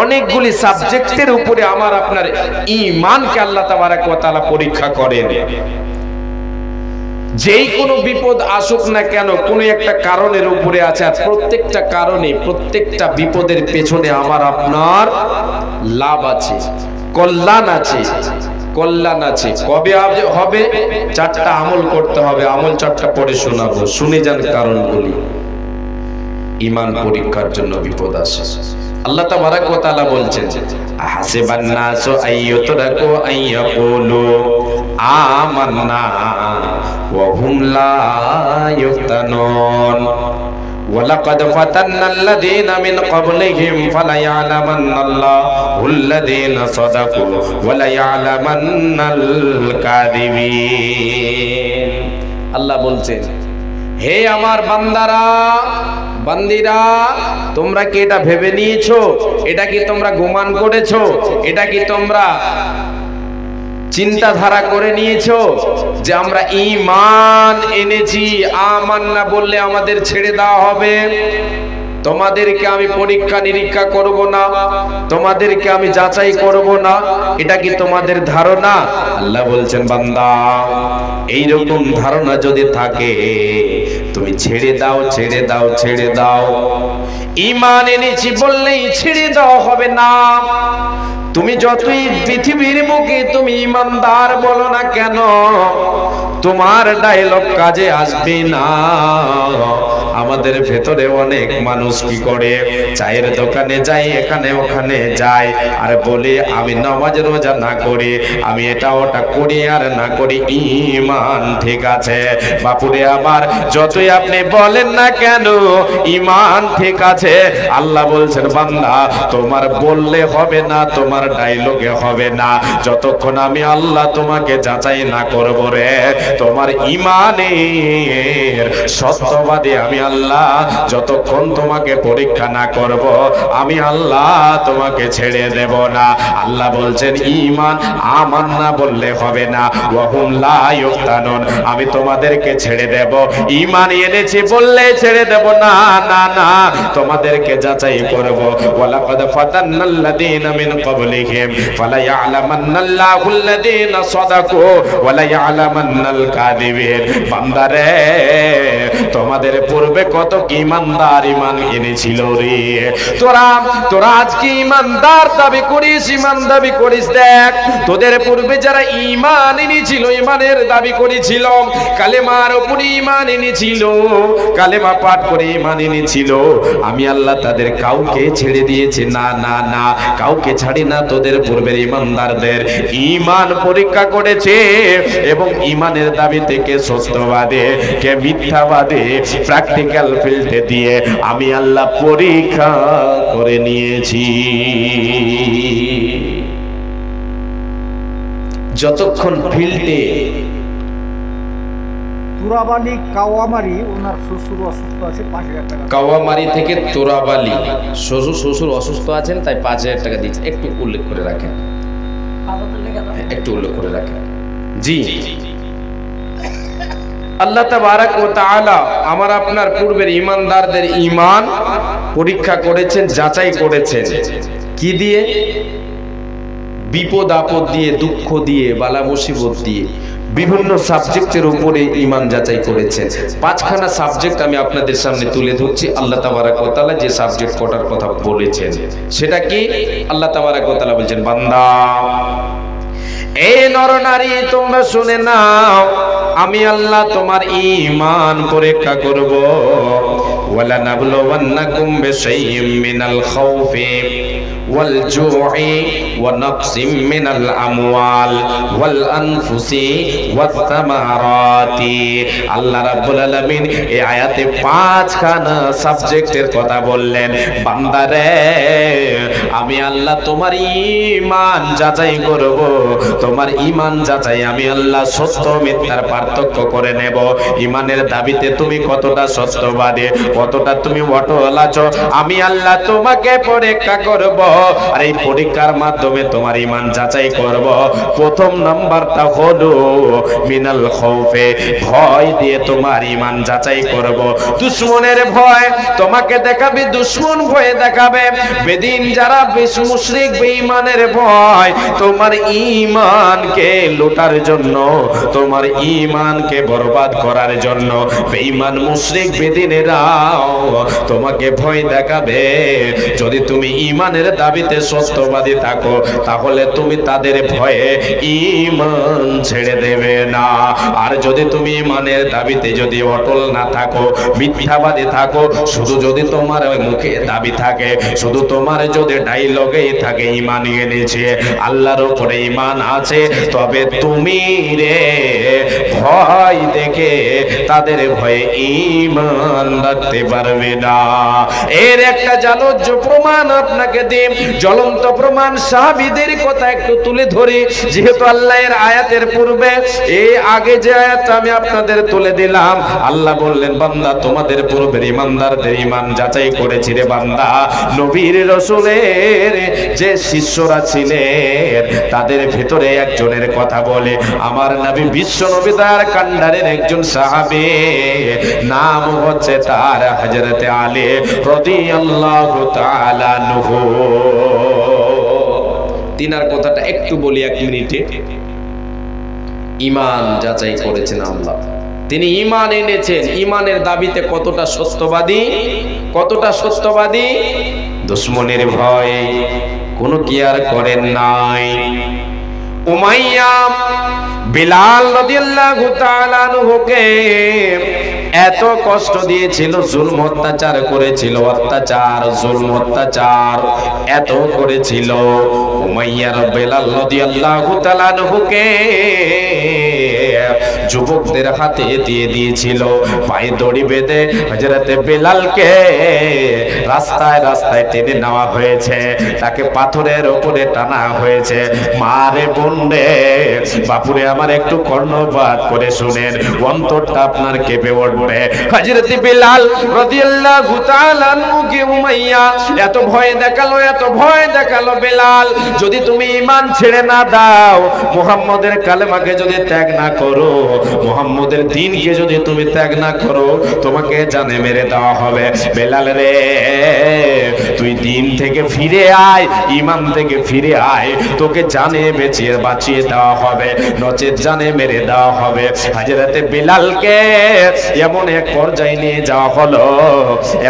অনেকগুলি সাবজেক্টের উপরে আমার আপনার ঈমানকে আল্লাহ তাবারক ওয়া তাআলা পরীক্ষা করেন। যেই কোনো বিপদ আসুক না কেন, কোনো একটা কারণের উপরে আছে, আর প্রত্যেকটা কারণে, প্রত্যেকটা বিপদের পেছনে আমার আপনার লাভ আছে, কল্যাণ আছে, কল্যাণ আছে। কবে হবে? চারটা আমল করতে হবে, আমল চারটা পরে শোনাবো, শুনে যান কারণগুলি। ঈমান পরীক্ষার জন্য বিপদ আসে। আল্লাহ তাবারক ওয়া তাআলা বলছেন, আহাসিবান নাসু আইয়ুতরাকু আইয়াকুলু আমান্না ওয়া হুম লা ইফতানুন ওয়ালাকাদ ফাতান্নাল্লাযীনা মিন ক্বাবলিহিম ফালায়ালামান্নাল্লাহুল্লাযীনা সাদাকু ওয়ালায়ালামান্নাল কাযিবিন। আল্লাহ বলছেন, হে আমার বান্দারা বান্দিরা, তোমরা কি এটা ভেবে নিয়েছো? এটা কি তোমরা গুমান করেছো? এটা কি তোমরা চিন্তাধারা করে নিয়েছো যে আমরা ঈমান এনেছি, আমান্না বললে আমাদের ছেড়ে দেওয়া হবে? তোমাদেরকে আমি পরীক্ষা নিরীক্ষা করব না, তোমাদেরকে আমি যাচাই করব না, এটা কি তোমাদের ধারণা? আল্লাহ বলছেন, বান্দা এইরকম ধারণা যদি থাকে তুমি ছেড়ে দাও, ছেড়ে দাও, ছেড়ে দাও। ঈমান এনেছি বললেই ছেড়ে দেওয়া হবে না। তুমি যতই পৃথিবীর মুখে তুমি ঈমানদার বলো না কেন, তোমার ডায়লগ কাজে আসবে না। আমাদের ভেতরে অনেক মানুষ কি করে, চায়ের দোকানে যায়, এখানে ওখানে যায়, আর বলে আমি নামাজ রোজা না করি, আমি এটা ওটা করি আর না করি, ঈমান ঠিক আছে। বাপুরে আমার, যতই আপনি বলেন না কেন ঈমান ঠিক আছে, আল্লাহ বলছেন, বান্দা তোমার বললে হবে না, তোমার ডায়লগে হবে না, যতক্ষণ আমি আল্লাহ তোমাকে যাচাই না করব রে। তোমার ঈমানের সত্যবাদী আমি আল্লাহ যতক্ষণ তোমাকে পরীক্ষা না করব, আমি আল্লাহ তোমাকে ছেড়ে দেব না। আল্লাহ বলছেন, ঈমান আমান্না বললে হবে না, ওয়া হুম লা ইফতানুন, আমি তোমাদেরকে ছেড়ে দেব। ঈমান এনেছি বললে ছেড়ে দেব না, না না, তোমাদেরকে যাচাই করব। ওয়ালাকাদ ফাতান্নাল্লাযীনা মিন ক্বাবলিহিম ফালায়ালামান্নাল্লাহুল্লাযীনা সাদাকু ওয়ালা ইয়ালামান্নাল কাযিবিন। বান্দারে, তোমাদের পূর্বে কত ঈমানদার ঈমান এনেছিল রে। তোরা আজকে ঈমানদার দাবি করিস, ঈমান দাবি করিস। দেখ, তোদের পূর্বে যারা ঈমান এনেছিল, ঈমানের দাবি করেছিল, কালেমার উপরে ঈমান এনেছিল, কালেমা পাঠ করে ঈমান এনেছিল, আমি আল্লাহ তাদের কাউকে ছেড়ে দিয়েছি না, না না, কাউকে ছাড়ি না। তোদের পূর্বের ঈমানদারদের ঈমান পরীক্ষা করেছে এবং ঈমানের দাবি থেকে সত্যবাদী কে মিথ্যাবাদী প্র্যাকটিক্যাল ফিল্ডে দিয়ে আমি আল্লাহ পরীক্ষা করে নিয়েছি। যতক্ষণ ফিল্ডে তোরাবালি কাওয়ামারি, ওনার শ্বশুর অসুস্থ আছে, 5,000 টাকা। কাওয়ামারি থেকে তোরাবালি শ্বশুর অসুস্থ আছেন, তাই 5,000 টাকা দিয়েছে। একটু উল্লেখ করে রাখেন, একটু উল্লেখ করে রাখেন। জি, আল্লাহ তাবারক ওয়া তাআলা আমার আপনার পূর্বের ঈমানদারদের ঈমান পরীক্ষা করেছেন, যাচাই করেছেন। কি দিয়ে? বিপদ আপদ দিয়ে, দুঃখ দিয়ে, বালা মুসিবত দিয়ে, বিভিন্ন সাবজেক্টের উপরে ঈমান যাচাই করেছেন। 5খানা সাবজেক্ট আমি আপনাদের সামনে তুলে ধরছি। আল্লাহ তাবারক ওয়া তাআলা যে সাবজেক্ট কটার কথা বলেছেন সেটা কি? আল্লাহ তাবারক ওয়া তাআলা বলছেন, বান্দা এই নরনারী তোমরা শুনে নাও, আমি আল্লাহ তোমার ঈমান পরীক্ষা করব। ওয়ালা নাবলুওয়ান্নাকুম বিশাইইম মিনাল খাউফি ওয়াল জু'i ওয়া নাকসিম মিনাল আমওয়াল ওয়াল আনফুসি ওয়াত তামারাতি। আল্লাহ রাব্বুল আলামিন এই আয়াতে 5খানা সাবজেক্টের কথা বললেন। বান্দারে, আমি আল্লাহ তোমার ঈমান যাচাই করব। তোমার ঈমান যাচাই আমি আল্লাহ সত্য মিথ্যার পার্থক্য করে নেব। ঈমানের দাবিতে তুমি কতটা সত্যবাদী, কতটা তুমি অটল আছো, আমি আল্লাহ তোমাকে পরীক্ষা করব। আর এই পরীক্ষার মাধ্যমে তোমার ঈমান যাচাই করব। প্রথম নাম্বারটা হলো মিনাল খাউফে, ভয় দিয়ে তোমার ঈমান যাচাই করব। দুশমনের ভয় তোমাকে দেখাবে, দুশমন ভয় দেখাবে। বেদিন যারা মুশরিক বেঈমানের ভয় তোমার ঈমানকে লুটার জন্য, তোমার ঈমানকে বরবাদ করার জন্য বেঈমান মুশরিক বেদিনেরাও তোমাকে ভয় দেখাবে। যদি তুমি ঈমানের দাবিতে সত্যবাদী থাকো, তাহলে তুমি তাদের ভয়ে ঈমান ছেড়ে দেবে না। আর যদি তুমি ঈমানের দাবিতে যদি অটল না থাকো, মিথ্যাবাদী থাকো, শুধু যদি তোমার মুখে দাবি থাকে, শুধু তোমার যদি ডায়লগেই থাকে ঈমান এনেছে, আল্লাহর উপরে ঈমান আছে, তবে তুমি রে ভয় দেখে তাদের ভয়ে ঈমান রাখতে পারবে না। এর একটা জ্বলন্ত প্রমাণ আপনাকে দিই, জ্বলন্ত প্রমাণ। সাহাবীদের কথা একটু তুলে ধরি, যেহেতু আল্লাহর আয়াতের পূর্বে এই আগে যে আয়াতটা আমি আপনাদের তুলে দিলাম, আল্লাহ বললেন বান্দা তোমাদের পূর্বের ঈমানদারদের ঈমান যাচাই করেছি রে বান্দা। নবীর রাসূলের যে শিষ্যরা ছিলেন তাদের ভিতরে একজনের কথা বলে, আমার নবী বিশ্ব নবী তার কান্ডারের একজন সাহাবী, নাম হচ্ছে তার হযরত আলী রাদিয়াল্লাহু তাআলা আনহু। তিনার কথাটা একটু বলি 1 মিনিটে। ঈমান যাচাই করেছেন আল্লাহ, তিনি ঈমান এনেছেন। ঈমানের দাবিতে কতটা সত্যবাদী, কতটা সত্যবাদী। দুশমনের ভয় কোনো কেয়ার করেন নাই। উমাইয়া বিলাল রাদিয়াল্লাহু তাআলা আনহুকে এত কষ্ট দিয়েছিল, জুলম অত্যাচার করেছিল, অত্যাচার জুলম অত্যাচার এত করেছিল। উমাইয়া বিলাল রাদিয়াল্লাহু তাআলা আনহুকে যুবকদের হাতে দিয়ে দিয়েছিল। পায়ে দড়ি বেঁধে হযরত বিলালকে রাস্তায় রাস্তায় টেনে নেওয়া হয়েছে, তাকে পাথরের উপরে টানা হয়েছে। মারে বন্ডে বাপুরে আমার একটু কর্ণপাত করে শুনেন, অন্তরটা আপনার কেঁপে উঠবে। হযরত বিলাল রাদিয়াল্লাহু তাআলা আনহুকে উমাইয়া এত ভয় দেখালো, এত ভয় দেখালো, বিলাল যদি তুমি ঈমান ছেড়ে না দাও, মুহাম্মদের কালেমাকে যদি ত্যাগ না করো, মুহাম্মদের দ্বীনকে যদি তুমি ত্যাগ না করো, তোমাকে জানে মেরে দেওয়া হবে। বেলাল রে, তুই দ্বীন থেকে ফিরে আয়, ঈমান থেকে ফিরে আয়, তোকে জানে বাঁচিয়ে দেওয়া হবে, নচেত জানে মেরে দেওয়া হবে। হযরতে বিলালকে এমন এক পর্যায়ে নিয়ে যাওয়া হলো,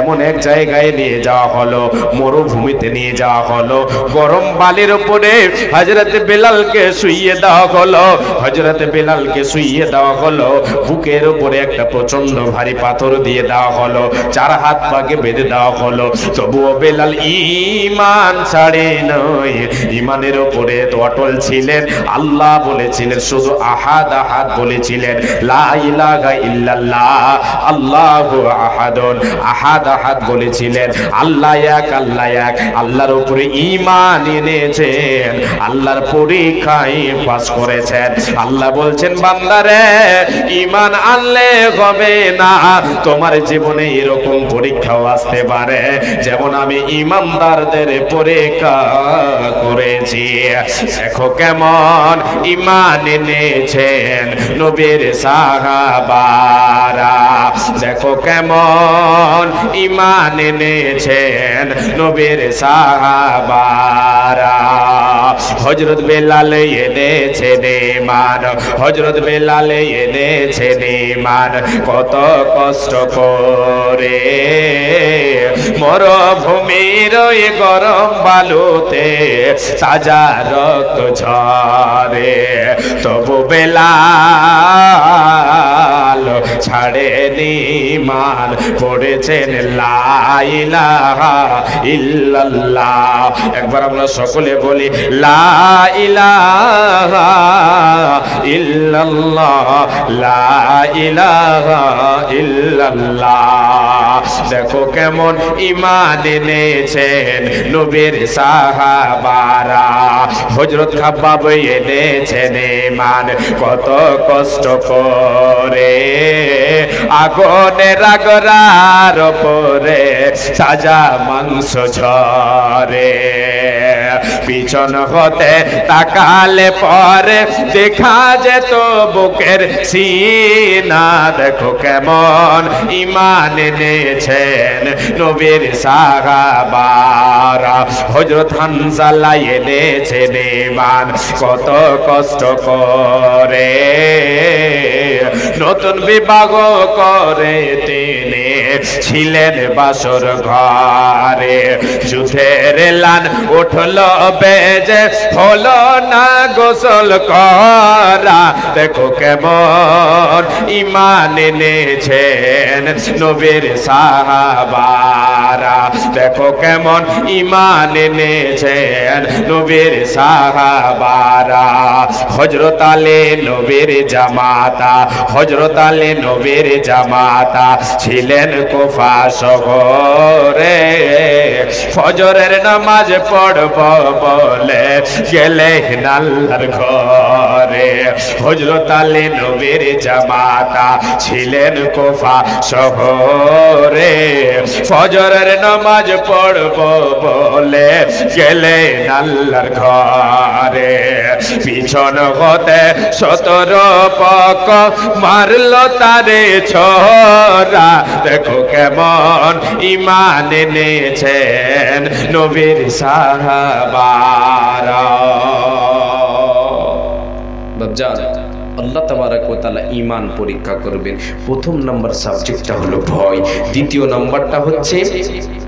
এমন এক জায়গায় নিয়ে যাওয়া হলো, মরুভূমিতে নিয়ে যাওয়া হলো। গরম বালির উপরে হযরতে বিলালকে শুইয়ে দেওয়া হলো, হযরতে বিলালকে শুইয়ে দেওয়া হলো। বুকের উপরে একটা প্রচন্ড ভারী পাথর দিয়ে দেওয়া হলো, 4 হাত পাকে বেঁধে দেওয়া হলো। তবুও বেলাল ঈমান ছাড়ে নয়, ঈমানের উপরে তো অটল ছিলেন। আল্লাহ বলেছিলেন, শুধু আহাদ আহাদ বলেছিলেন, লা ইলাহা ইল্লাল্লাহ আল্লাহু আহাদুন, আহাদ আহাদ বলেছিলেন, আল্লাহ এক, আল্লাহ এক। আল্লাহর উপরে ঈমান এনেছেন, আল্লাহর পরীক্ষায় পাস করেছেন। আল্লাহ বলছেন বান্দারে, ঈমান আনলে হবে না, তোমার জীবনে এরকম পরীক্ষাও আসতে পারে যেমন আমি ঈমানদারদের পরীক্ষা করেছি। দেখো কেমন ঈমান এনেছেন নবীর সাহাবারা, দেখো কেমন ঈমান এনেছেন নবীর সাহাবারা। হযরত বেলাল এনেছেন ঈমান, হযরত বেলাল এনেছেন ঈমান কত কষ্ট করে মরুভূমির ওই গরম বালুতে তাজা রক্ত ঝরে তবু বেলাল ছাড়েনি ঈমান পড়েছেন লা ইলাহা ইল্লাল্লাহ। একবার আমরা সকলে বলি লা ইলাহা ইল্লাল্লাহ লা ইলাহা ইল্লাল্লাহ। দেখো কেমন ঈমান এনেছেন নবীর সাহাবারা হযরত খাব্বাব এনেছেন ঈমান কত কষ্ট করে আগুনের আগরার উপরে তাজা মাংস ঝরে পিছন হতে তাকালে পরে দেখা যেত বুকের সিনা। দেখো কেমন ঈমান এনেছেন নবীর সাহাবারা হযরত হানজালা এনেছেন ঈমান কত কষ্ট করে নতুন বিবাহ করে তিনি ছিলেন বাসর ঘরে যুদ্ধের লান উঠল বেজে হলো না গোসল করা। দেখো কেমন ঈমান এনেছেন নবীর সাহাবারা দেখো কেমন ঈমান এনেছেন নবীর সাহাবারা হযরত আলী নবীর জামাতা হযরত আলী নবীর জামাতা ছিলেন কুফা শহরে ফজরের নামাজ পড়ব বলে গেলেন আল্লাহর ঘরে হযরত আলী নবীর জামাতা ছিলেন কুফা শহরে ফজরের নামাজ পড়ব বলে গেলেন আল্লাহর ঘরে পিছন হতে 17 পক মারলো তারে ছোরা। দেখো কেমন ঈমান এনেছেন নবীর সাহাবারা। বাবজান আল্লাহ তাবারক ওয়া তাআলা ঈমান পরীক্ষা করবেন। প্রথম নাম্বার সাবজেক্টটা হলো ভয়, দ্বিতীয় নাম্বারটা হচ্ছে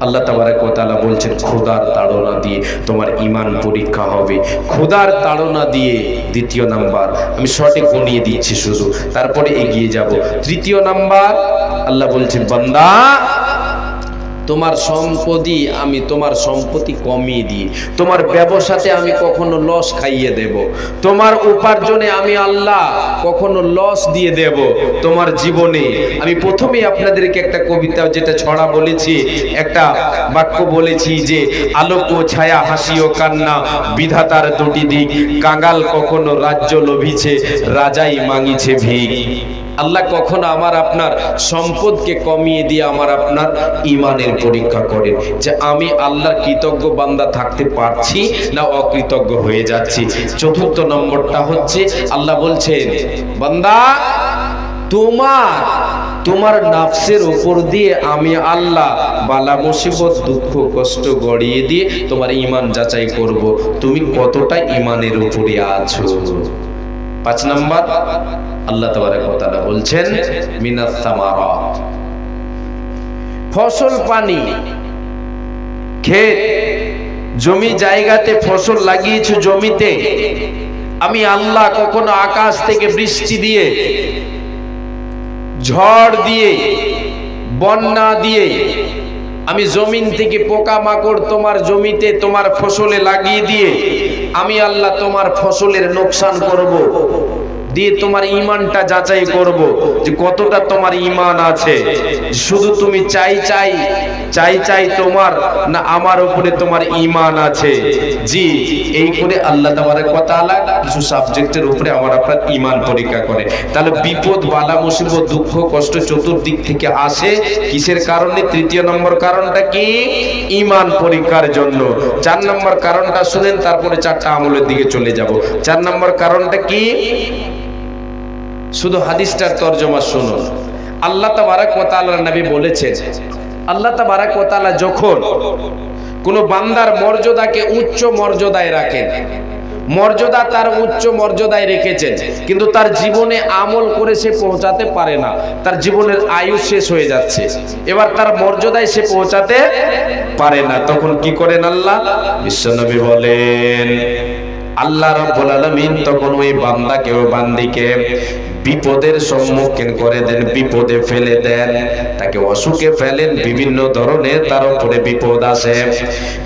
আল্লাহ তাবারক ওয়া তাআলা বলছেন খোদার তাড়না দিয়ে তোমার ঈমান পরীক্ষা হবে। খোদার তাড়না দিয়ে দ্বিতীয় নাম্বার আমি শর্টে গনিয়ে দিচ্ছি শুধু, তারপরে এগিয়ে যাব। তৃতীয় নাম্বার আল্লাহ বলছেন বান্দা তোমার সম্পত্তি আমি তোমার সম্পত্তি কমিয়ে দিই, তোমার ব্যবসাতে আমি কখনো লস খাইয়ে দেব, তোমার উপার্জনে আমি আল্লাহ কখনো লস দিয়ে দেব তোমার জীবনে। আমি প্রথমেই আপনাদেরকে একটা কবিতা যেটা ছড়া বলেছি, একটা বাক্য বলেছি যে আলোক ও ছায়া হাসি ও কান্না বিধাতার দুটি দিক, কাঙ্গাল কখনো রাজ্য লোভিছে রাজাই মাগিছে ভিক। আল্লাহ কখনো আমার আপনার সম্পদকে কমিয়ে দিয়ে আমার আপনার ঈমানের পরীক্ষা করেন যে আমি আল্লাহর কৃতজ্ঞ বান্দা থাকতে পারছি না অকৃতজ্ঞ হয়ে যাচ্ছি। চতুর্থ নম্বরটা হচ্ছে আল্লাহ বলছেন বান্দা তোমার নাফসের উপর দিয়ে আমি আল্লাহ বালা মুসিবত দুঃখ কষ্ট গড়িয়ে দিয়ে তোমার ঈমান যাচাই করব তুমি কতটা ঈমানের উপরে আছো। 5 নাম্বার আল্লাহ তাবারক ওয়া তাআলা বলছেন মিনাস সামারাত, ফসল পানি ক্ষেত জমি জায়গাতে ফসল লাগিয়েছো জমিতে, আমি আল্লাহ কখনো আকাশ থেকে বৃষ্টি দিয়ে ঝড় দিয়ে বন্যা দিয়ে আমি জমিন থেকে পোকা মাকড় তোমার জমিতে তোমার ফসলে লাগিয়ে দিয়ে আমি আল্লাহ তোমার ফসলের নোকসান করব, দিয়ে তোমার ঈমানটা যাচাই করব যে কতটা তোমার ঈমান আছে। শুধু তুমি চাই তোমার না আমার উপরে তোমার ঈমান আছে। জি, এই করে আল্লাহ তাবারক ওয়া তাআলা কিছু সাবজেক্টের উপরে আমার আপনার ঈমান পরীক্ষা করে। তাহলে বিপদ বালা মুসিবত দুঃখ কষ্ট চতুর্দিক থেকে আসে কিসের কারণে? তৃতীয় নম্বর কারণটা কি? ঈমান পরীক্ষার জন্য। 4 নম্বর কারণটা শুনেন, তারপরে 4টা আমলের দিকে চলে যাব। 4 নম্বর কারণটা কি? শুধু হাদিসটার তরজমা শুনুন। আল্লাহ তাবারক ওয়া তাআলার নবী বলেছেন, আল্লাহ তাবারক ওয়া তাআলা যখন কোন বান্দার মর্যাদাকে উচ্চ মর্যাদায় রাখেন, মর্যাদা তার উচ্চ মর্যাদায় রেখেছেন, কিন্তু তার জীবনে আমল করে সে পৌঁছাতে পারে না, তার জীবনের আয়ু শেষ হয়ে যাচ্ছে, এবার তার মর্যাদায় সে পৌঁছাতে পারে না। তখন কি করেন আল্লাহ? বিশ্বনবী বলেন, আল্লাহ রাব্বুল আলামিন তখন ওই বান্দাকে ও বান্দিকে বিপদের সম্মুখীন করে দেন, বিপদে ফেলে দেন, তাকে অসুখে ফেলেন, বিভিন্ন ধরনের তার উপরে বিপদ আসে।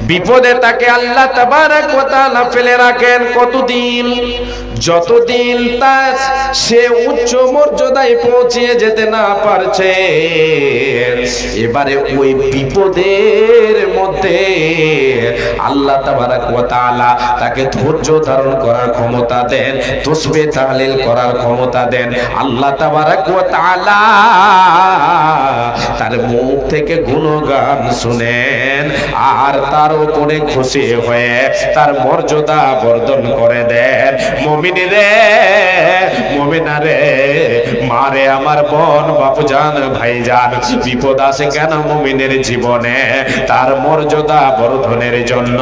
বিপদে তাকে আল্লাহ তাবারক ওয়া তাআলা ফেলে রাখেন কতদিন? যতদিন তার সে উচ্চ মর্যাদায় পৌঁছে যেতে না পারছে, এবারে ওই বিপদের মধ্যে আল্লাহ তাবারক ওয়া তাআলা তাকে ধৈর্য ধারণ করার ক্ষমতা দেন, তাসবিহ তাহলিল করার ক্ষমতা দেন। আল্লাহ তাবারক ওয়া তাআলা তার মুখ থেকে গুণগান শুনেন আর তার উপরে খুশি হয়ে তার মর্যাদা বর্ধন করে দেন। মুমিন রে, মুমিনা রে, মারে আমার বোন, বাপুজান, ভাইজান, বিপদ আসে কেন মুমিনের জীবনে? তার মর্যাদা বর্ধনের জন্য।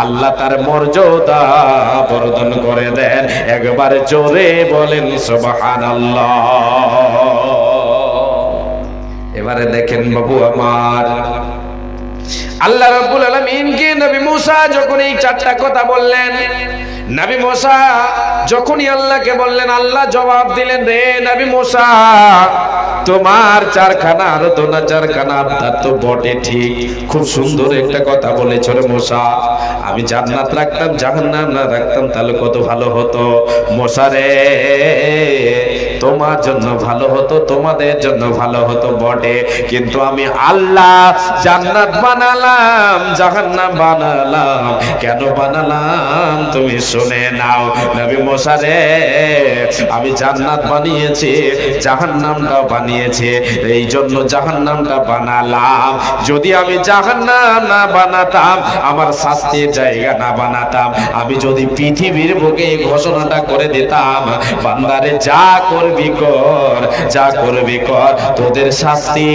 আল্লাহ তার মর্যাদা বর্ধন করে দেন। একবার জোরে বলেন সুবহানাল্লাহ। এবারে দেখেন বাবু আমার, আল্লাহ রাব্বুল আলামিন কে নবী মুসা যখন এই চারটা কথা বললেন, নবী মুসা যখনই আল্লাহকে বললেন, আল্লাহ জবাব দিলেন, রে নবী মুসা, তোমার চারখানা আর দোনা চারখানা আবদার তো বটে ঠিক, খুব সুন্দর একটা কথা বলেছ রে মুসা। আমি জান্নাত রাখতাম, জাহান্নাম না রাখতাম তাহলে কত ভালো হতো। মুসা রে, তোমার জন্য ভালো হতো, তোমাদের জন্য ভালো হতো বটে, কিন্তু আমি আল্লাহ জান্নাত বানালাম, জাহান্নাম বানালাম। কেন বানালাম তুমি শুনে নাও। নবী মুসা রে, আমি জান্নাত বানিয়েছি, জাহান্নামটাও বানিয়েছি, এই জন্য জাহান্নামটা বানালাম। যদি আমি জাহান্নাম না বানাতাম, আমার শাস্তির জায়গা না বানাতাম, আমি যদি পৃথিবীর বুকে ঘোষণাটা করে দিতাম, বান্দারে যা করবি কর, যা করবি কর, তোদের শাস্তি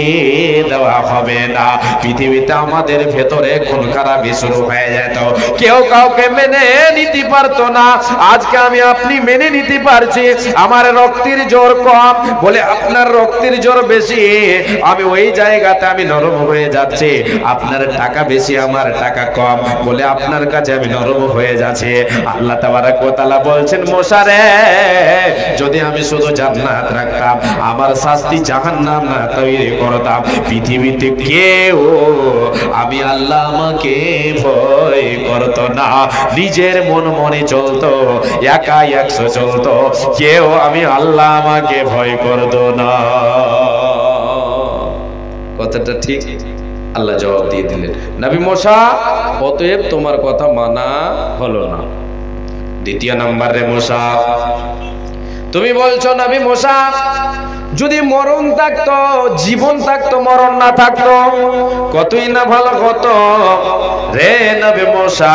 দেওয়া হবে না। পৃথিবীতে আমাদের ভেতরে খুন খারাপি শুরু হয়ে যেত, কেউ কাউকে মেনে নিতে পারতো না। আজকে আমি আপনি মেনে নিতে পারছি। আমার রক্তের জোর কম বলে আপনার রক্তের জোর বেশি, আমি ওই জায়গাতে আমি নরম হয়ে যাচ্ছি। আপনার টাকা বেশি, আমার টাকা কম বলে আপনার কাছে আমি নরম হয়ে যাচ্ছি। আল্লাহ তাবারক ওয়া তাআলা বলছেন, মুসা রে, যদি আমি শুধু জান্নাত রাখতাম, আমার শাস্তি জাহান্নাম না তৈরি করতাম, পৃথিবীতে কেউ আমি আল্লাহ আমাকে ভয় করতো না। নিজের মন মনে চলতো, একা একশো চলতো, কেউ আমি আল্লাহ আমাকে ভয় করতো না। কথাটা ঠিক? আল্লাহ জবাব দিয়ে দিলেন, নবী মুসা, অতএব তোমার কথা মানা হলো না। দ্বিতীয় নম্বরে মুসা, তুমি বলছো নবী মুসা, যদি মরণ থাকতো, জীবন থাকতো, মরণ না থাকতো, কতই না ভালো হতো। রে নবী মুসা,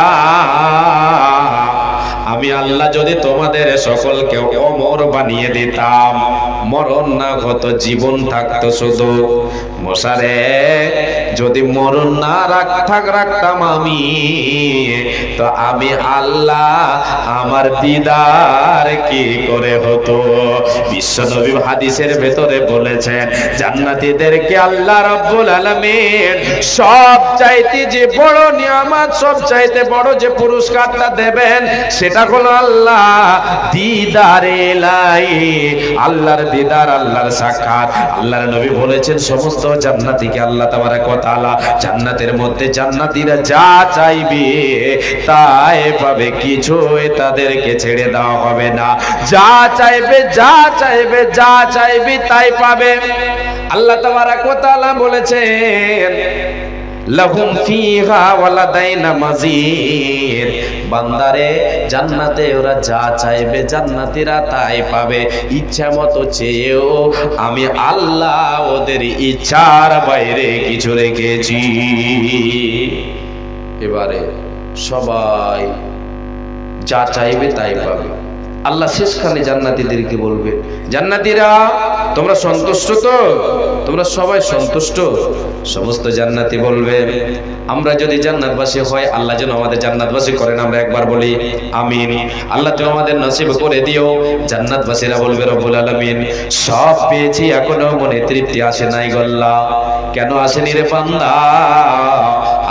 আমি আল্লাহ যদি তোমাদের সকলকে অমর বানিয়ে দিতাম, মরণ না হতো, জীবন থাকতো শুধু। মুসা রে, যদি মরণ না রাখতাম আমি, তো আমি আল্লাহ আমার দিদার কি করে হতো? বিশ্বনবী হাদিসের ভেতরে বলেছেন, জান্নাতীদেরকে আল্লাহ রাব্বুল আলামিন সব চাইতে যে বড় নিয়ামত, সব চাইতে বড় যে পুরস্কারটা দেবেন, সেটা হলো আল্লাহ দিদারে ইলাহি, আল্লাহর দিদার, আল্লাহর সাক্ষাৎ। আল্লাহর নবী বলেছেন, সমস্ত জান্নাতীকে আল্লাহ তাবারক ওয়া তাআলা জান্নাতের মধ্যে, জান্নাতীরা যা চাইবে তাই পাবে, কিছুই তাদেরকে ছেড়ে দেওয়া হবে না। যা চাইবে, যা চাইবে, যা চাইবে তাই পাবে। আল্লাহ তাবারক ওয়া তাআলা বলেছেন, লাহুম ফিহা ওয়ালাদাইনা মাজিদ, বান্দারে জান্নাতে ওরা যা চাইবে জান্নাতীরা তাই পাবে। ইচ্ছা মতো চেয়েও আমি আল্লাহ ওদের ইচ্ছার বাইরে কিছু রেখেছি। এবারে সবাই যা চাইবে তাই পাবে। আল্লাহ শেষখানে জান্নাতীদেরকে বলবে, জান্নাতীরা তোমরা সন্তুষ্ট তো? তোমরা সবাই সন্তুষ্ট? সমস্ত জান্নাতি বলবে আমরা যদি জান্নাতবাসী হয় আল্লাহ যেন আমাদের জান্নাতবাসী করেন। আমরা একবার বলি আমিন। আল্লাহ তুমি আমাদের নসিব করে দিও। জান্নাতবাসীরা বলবে রব্বুল আলামিন সব পেয়েছি, এখনো মনে তৃপ্তি আসে নাই গো আল্লাহ। কেন আসেনি রে বান্দা?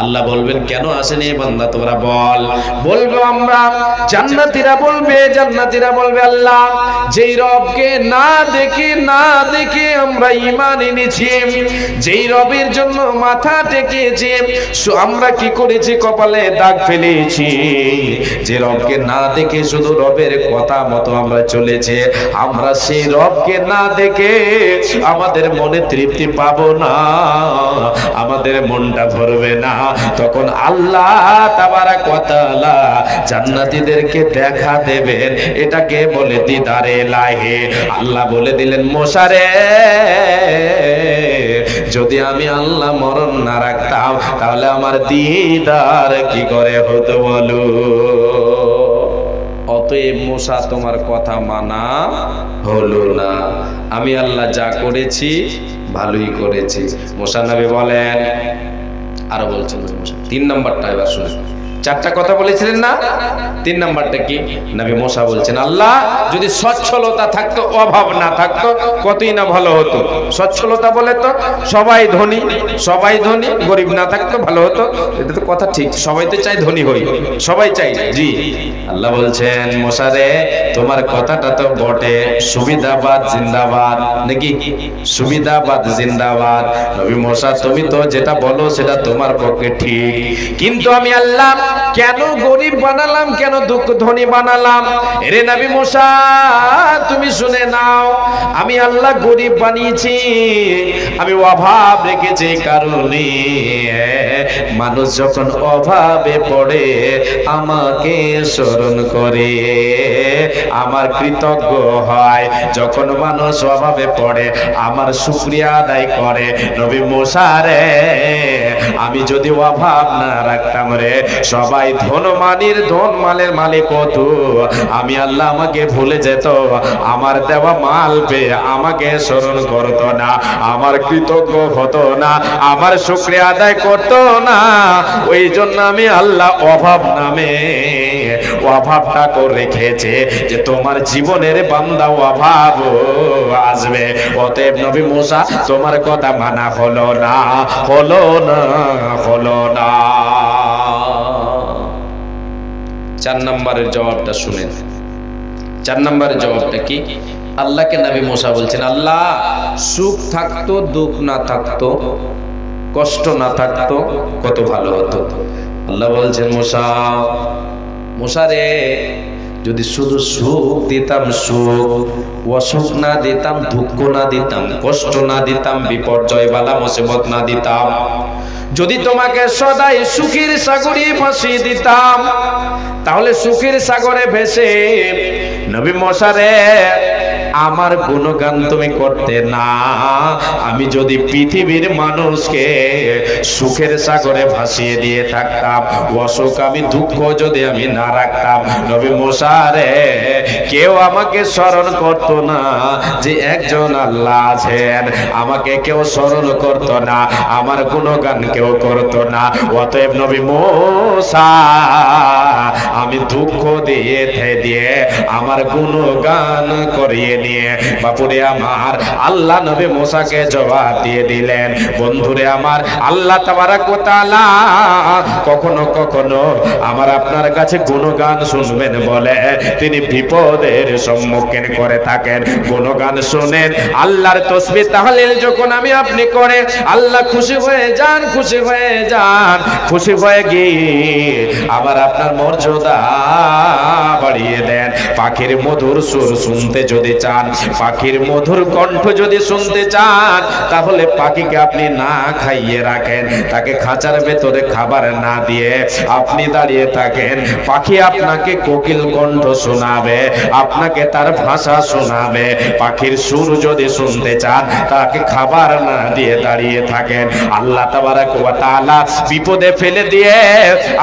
আল্লাহ বলবেন কেন আসেনি বান্দা তোমরা বল। বলবো আমরা, জান্নাতীরা বলবে আল্লাহ যেই রবকে না দেখে আমরা ঈমান এনেছি, যেই রবের জন্য মাথা টেকেছি, আমরা কি করেছি? কপালে দাগ ফেলেছি। যে রবকে না দেখে শুধু রবের কথা মতো আমরা চলেছি, আমরা সেই রবকে না দেখে আমাদের মনে তৃপ্তি পাবো না, আমাদের মনটা ভরবে না। তখন আল্লাহ তাবারাক ওয়া তাআলা জান্নাতীদেরকে দেখা দেবেন। এটাকে বলে দিদারে ইলাহি। আল্লাহ বলে দিলেন মুসা রে, যদি আমি আল্লাহ মরণ না রাখতাম তাহলে আমার দিদার কি করে হতো বলো। অতএব মুসা তোমার কথা মানা হলো না। আমি আল্লাহ যা করেছি ভালোই করেছি। মুসা নবী বলেন, আরো বলছেন 3 নম্বরটা এবার শুনুন। 4টা কথা বলেছিলেন না, 3 নম্বরটা কি? নবী মুসা বলছেন আল্লাহ যদি সচ্ছলতা থাকতো, অভাব না থাকতো, কতই না ভালো হতো। সচ্ছলতা বলে তো সবাই ধনী, গরিব না থাকতো ভালো হতো। এটা তো কথা ঠিক, সবাই তো চাই ধনী হই, সবাই চাই। জি আল্লাহ বলছেন মুসা রে তোমার কথাটা তো বটে, সুবিধাবাদ জিন্দাবাদ নাকি? সুবিধাবাদ জিন্দাবাদ। নবী মুসা তুমি তো যেটা বলো সেটা তোমার পক্ষে ঠিক, কিন্তু আমি আল্লাহ কেন গরিব বানালাম, কেন ধনী বানালাম? এরে নবী মুসা তুমি শুনে নাও, আমি আল্লাহ গরিব বানিয়েছি, আমি অভাব রেখেছি কারণে মানুষ যখন অভাবে পড়ে আমাকে স্মরণ করে, আমার কৃতজ্ঞ হয়। যখন মানুষ অভাবে পড়ে আমার শুকরিয়া আদায় করে। নবী মুসা রে আমি যদি অভাব না রাখতাম রে, সবাই ধন মালের মালিক হতো, আমি আল্লাহ আমাকে ভুলে যেত, আমার দেওয়া মাল পেয়ে আমাকে স্মরণ করতো না, আমার কৃতজ্ঞ হতো না, আমার শুকরিয়া আদায় করতো না। ওই জন্য আমি আল্লাহ অভাব নামে অভাবটা করে রেখেছে যে তোমার জীবনের বান্দা অভাব আসবে। অতএব নবী মুসা তোমার কথা মানা হলো না। 4 নম্বরের জবাবটা শুনেন। 4 নম্বরের জবাবটা কি? আল্লাহকে নবী মুসা বলছেন আল্লাহ সুখ থাকতো, দুঃখ না থাকতো, কষ্ট না থাকতো, কত ভালো হতো। আল্লাহ বলছেন মুসা রে যদি শুধু সুখ দিতাম, সুখ, অসুখ না দিতাম, দুঃখ না দিতাম, কষ্ট না দিতাম, বিপর্যয় বালা মুসিবত না দিতাম, যদি তোমাকে সদাই সুখের সাগরে ভাসিয়ে দিতাম, তাহলে সুখের সাগরে ভেসে নবী মুসা রে আমার গুণগান তুমি করতে না। আমি যদি পৃথিবীর মানুষকে সুখের সাগরে ভাসিয়ে দিয়ে থাকতাম, অসুখ আমি দুঃখ যদি আমি না রাখতাম, নবী মুসা রে কেউ আমাকে স্মরণ করতো না যে একজন আল্লাহ আছেন, আমাকে কেউ স্মরণ করতো না, আমার গুণগান কেউ করতো না। অতএব নবী মুসা আমি দুঃখ দিয়ে আমার গুণগান করিয়ে নিয়ে বাপুরে আমার আল্লাহ নবী মুসাকে জবাব দিয়ে দিলেন। বন্ধুরে আমার আল্লাহ তাবারাক ওয়া তাআলা কখনো কখনো আমার আপনার কাছে গুণগান শুনবেন বলে তিনি বিপদের সম্মুখীন করে থাকেন। গুণগান শুনেন, আল্লাহর তাসবিহ তাহলিল যখন আমি আপনি করে আল্লাহ খুশি হয়ে যান, খুশি হয়ে গিয়ে আবার আপনার মর্যাদা বাড়িয়ে দেন। পাখির মধুর সুর শুনতে যদি চান, পাখির মধুর কণ্ঠ যদি শুনতে চান, তাহলে পাখিকে আপনি না খাইয়ে রাখেন, তাকে খাঁচার ভেতরে খাবার না দিয়ে আপনি দাঁড়িয়ে থাকেন, পাখি আপনাকে কোকিল কণ্ঠ শোনাবে, আপনাকে তার ভাষা শোনাবে। পাখির সুর যদি শুনতে চান, তাকে খাবার না দিয়ে দাঁড়িয়ে থাকেন। আল্লাহ তাবারাক ওয়া তাআলা বিপদে ফেলে দিয়ে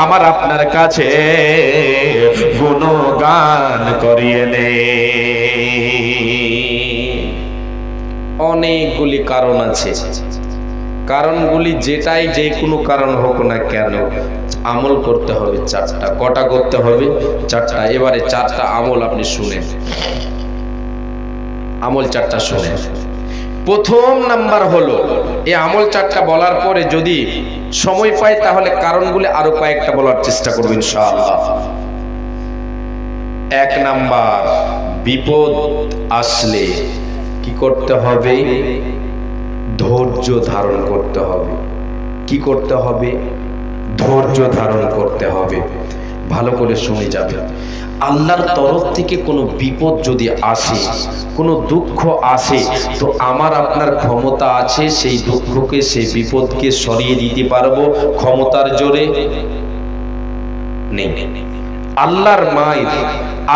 আমার আপনার কাছে গুণগান করিয়ে নেয়। অনেকগুলি কারণ আছে। কারণগুলি যেটাই যে কোনো কারণ হোক না কেন, আমল করতে হবে চারটা। কটা করতে হবে? চারটা। এবারে চারটা আমল আপনি শুনেন, আমল চারটা শুনেন। প্রথম নাম্বার হলো, এই আমল চারটা বলার পরে যদি সময় পাই তাহলে কারণগুলি আরো কয়েকটা বলার চেষ্টা করব ইনশাআল্লাহ। এক নাম্বার, বিপদ আসলে কি করতে হবে? ধৈর্য ধারণ করতে হবে। কি করতে হবে? ধৈর্য ধারণ করতে হবে। ভালো করে শুনে যাবে। আল্লাহর তরফ থেকে কোনো বিপদ যদি আসে, কোনো দুঃখ আসে, তো আমার আপনার ক্ষমতা আছে সেই দুঃখকে, সেই বিপদকে সরিয়ে দিতে পারবো ক্ষমতার জোরে? নেই। আল্লাহর মায়ের,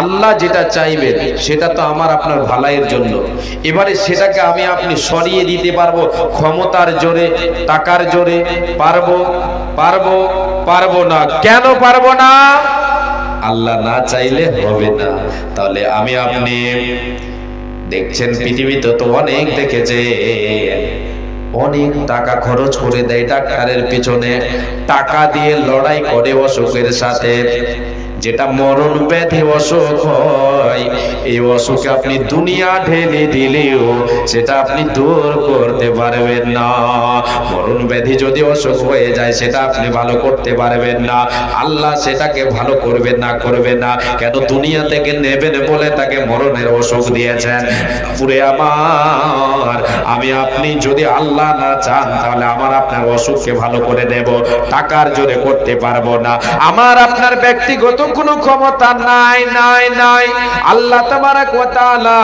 আল্লাহ যেটা চাইবেন সেটা তো আমার আপনার ভালাইয়ের জন্য। এবারে সেটাকে আমি আপনি সরিয়ে দিতে পারবো ক্ষমতার জোরে, টাকার জোরে? পারবো? পারবো? পারবো না। কেন পারবো না? আল্লাহ না চাইলে হবে না। তাহলে আমি আপনি দেখছেন পৃথিবীতে তো অনেক দেখেছে, অনেক টাকা খরচ করে দেয় ডাক্তারের পিছনে, টাকা দিয়ে লড়াই করে অসুখের সাথে। যেটা মরণ ব্যাধি অসুখ হয়, এই অসুখে আপনি দুনিয়া ঢেলে দিলেও সেটা আপনি দূর করতে পারবেন না। মরণ ব্যাধি যদি অসুখ হয়ে যায় সেটা আপনি ভালো করতে পারবেন না। আল্লাহ সেটাকে ভালো করবেন না, করবেন না। কেন? দুনিয়া থেকে নেবেন বলে তাকে মরণের অসুখ দিয়েছেন। পুরে আমার, আমি আপনি যদি আল্লাহ না চান তাহলে আমার আপনার অসুখকে ভালো করে দেব, টাকার জোরে করতে পারবো না। আমার আপনার ব্যক্তিগত কোনো ক্ষমতা নাই, নাই, নাই। আল্লাহ তাবারক ওয়া তাআলা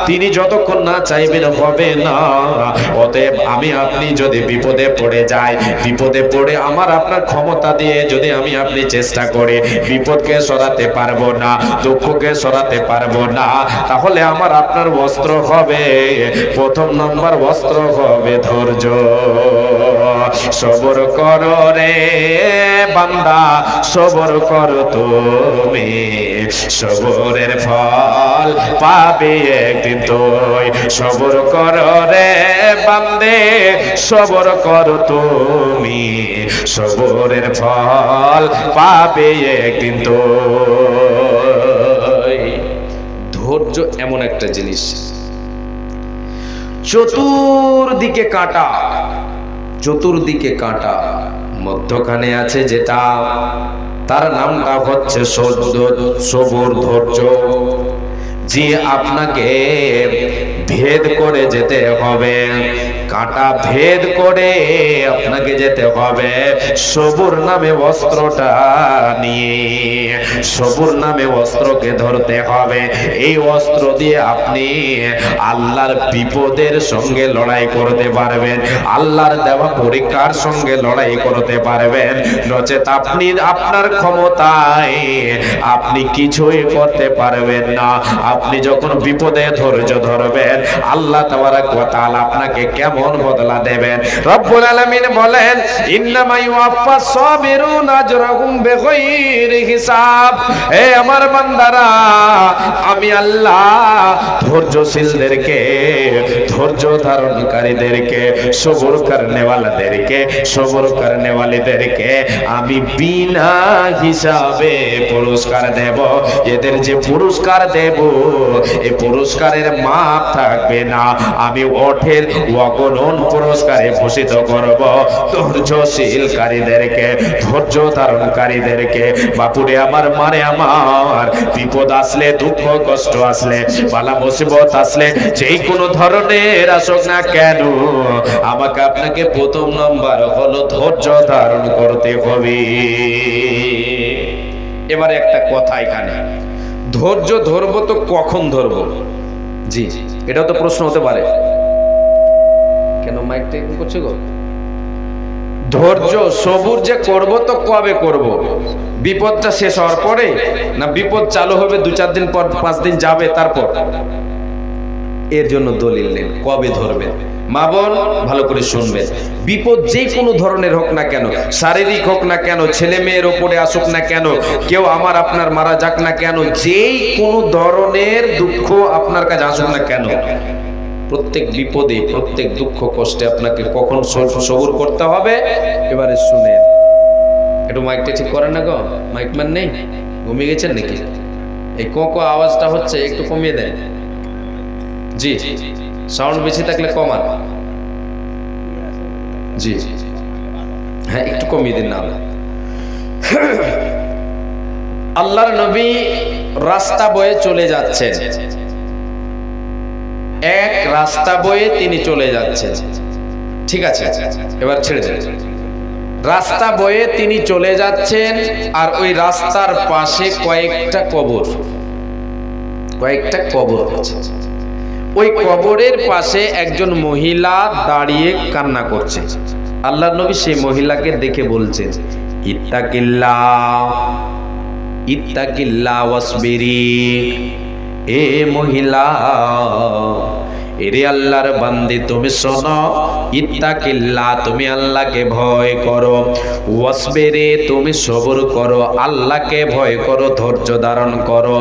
তিনি যতক্ষণ না চাইবেন হবে না। অতএব আমি আপনি যদি বিপদে পড়ে যাই, বিপদে পড়ে আমার আপনার ক্ষমতা দিয়ে যদি আমি আপনি চেষ্টা করি, বিপদকে সরাতে পারবো না, দুঃখকে সরাতে পারবো না, তাহলে আমার আপনার অস্ত্র হবে, প্রথম নম্বর অস্ত্র হবে ধৈর্য। সবর করো রে বান্দা, সবর করো তুমি, সবরের ফল পাবে একদিন তুই। সবর করো রে বান্দে, সবর করো তুমি, সবরের ফল পাবে একদিন তুই। ধৈর্য এমন একটা জিনিস, চতুর্দিকে কাঁটা, চতুর্দিকে কাঁটা, মধ্যখানে আছে যেটা, তার নামটা হচ্ছে সবর, ধৈর্য। যে আপনাকে ভেদ করে যেতে হবে, কাঁটা ভেদ করে আপনাকে যেতে হবে সবুর নামে অস্ত্রটা নিয়ে। সবুর নামে অস্ত্রকে ধরতে হবে। এই অস্ত্র দিয়ে আপনি আল্লাহর বিপদের সঙ্গে লড়াই করতে পারবেন, আল্লাহর দেওয়া পরীক্ষার সঙ্গে লড়াই করতে পারবেন। নচেত আপনি আপনার ক্ষমতায় আপনি কিছুই করতে পারবেন না। আপনি যখন বিপদে ধৈর্য ধরবেন, আল্লাহ তাবারক ওয়া তাআলা আপনাকে কেমন বদলা দেবেন। রব্বুল আলামিন বলেন, ইন্নামা ইউআফাস সাবিরুনা আজরাহুম বিগাইরি হিসাব। হে আমার বান্দারা, আমি আল্লাহ ধৈর্যশীলদেরকে, ধৈর্য ধারণকারীদেরকে, সবর করনেওয়ালাদেরকে, সবর করনেওয়ালিদেরকে আমি বিনা হিসাবে পুরস্কার দেব। এদের যে পুরস্কার দেব, এই পুরস্কারের মাপ থাকবে না। আমি ওঠের অগণন পুরস্কারে ভূষিত করব ধৈর্যশীলকারীদেরকে, ধৈর্য ধারণকারীদেরকে। বাপুরে আমার, মারে আমার, বিপদ আসলে, দুঃখ কষ্ট আসলে, বালা মুসিবত আসলে, যেই কোনো ধরনের আসুক না কেন, আমাকে আপনাকে প্রথম নম্বর হলো ধৈর্য ধারণ করতে হবে। এবারে একটা কথা এখানে, ধৈর্য ধরবো তো কখন ধরবো? জি, এটাও তো প্রশ্ন হতে পারে। কেন মাইকটা এরকম করছে গো? ধৈর্য সবুর যে করব তো কবে করব? বিপদটা শেষ হওয়ার পরে, না বিপদ চালু হবে 2-4 দিন পর, 5 দিন যাবে তারপর? এর জন্য দলিল নেন কবে ধরবেন। মা বোন ভালো করে শুনবেন, বিপদ যে কোনো ধরনের হোক না কেন, শারীরিক হোক না কেন, ছেলে মেয়ের ওপরে আসুক না কেন, কেউ আমার আপনার মারা যাক না কেন, যেই কোনো ধরনের দুঃখ আপনার কাছে আসুক না কেন, প্রত্যেক বিপদে প্রত্যেক দুঃখ কষ্টে আপনাকে কখন সবুর করতে হবে এবারে শুনেন। একটু মাইকটা ঠিক করেন না গো, মাইকম্যান নেই, ঘুমিয়ে গেছেন নাকি? এই কো আওয়াজটা হচ্ছে, একটু কমিয়ে দেন। জি, সাউন্ড বেশি থাকলে কমান। জি হ্যাঁ, একটু কমিয়ে দিন না। আল্লাহর নবী রাস্তা বয়ে চলে যাচ্ছেন, এক রাস্তা বয়ে তিনি চলে যাচ্ছেন। ঠিক আছে, এবার ছেড়ে দেন। রাস্তা বয়ে তিনি চলে যাচ্ছেন, আর ওই রাস্তার পাশে কয়েকটা কবর আছে। ওই কবরের পাশে একজন মহিলা দাঁড়িয়ে কান্না করছে। আল্লাহর নবী সেই মহিলাকে দেখে বলছেন, ইত্তাকিল্লাহ ওয়াসবিরি। এ মহিলা, এরে আল্লাহর বান্দি তুমি শোনো, ইত্তাকিল্লাহ তুমি আল্লাহকে ভয় করো, ওয়াসবিরি তুমি সবর করো, আল্লাহকে ভয় করো, ধৈর্য ধারণ করো।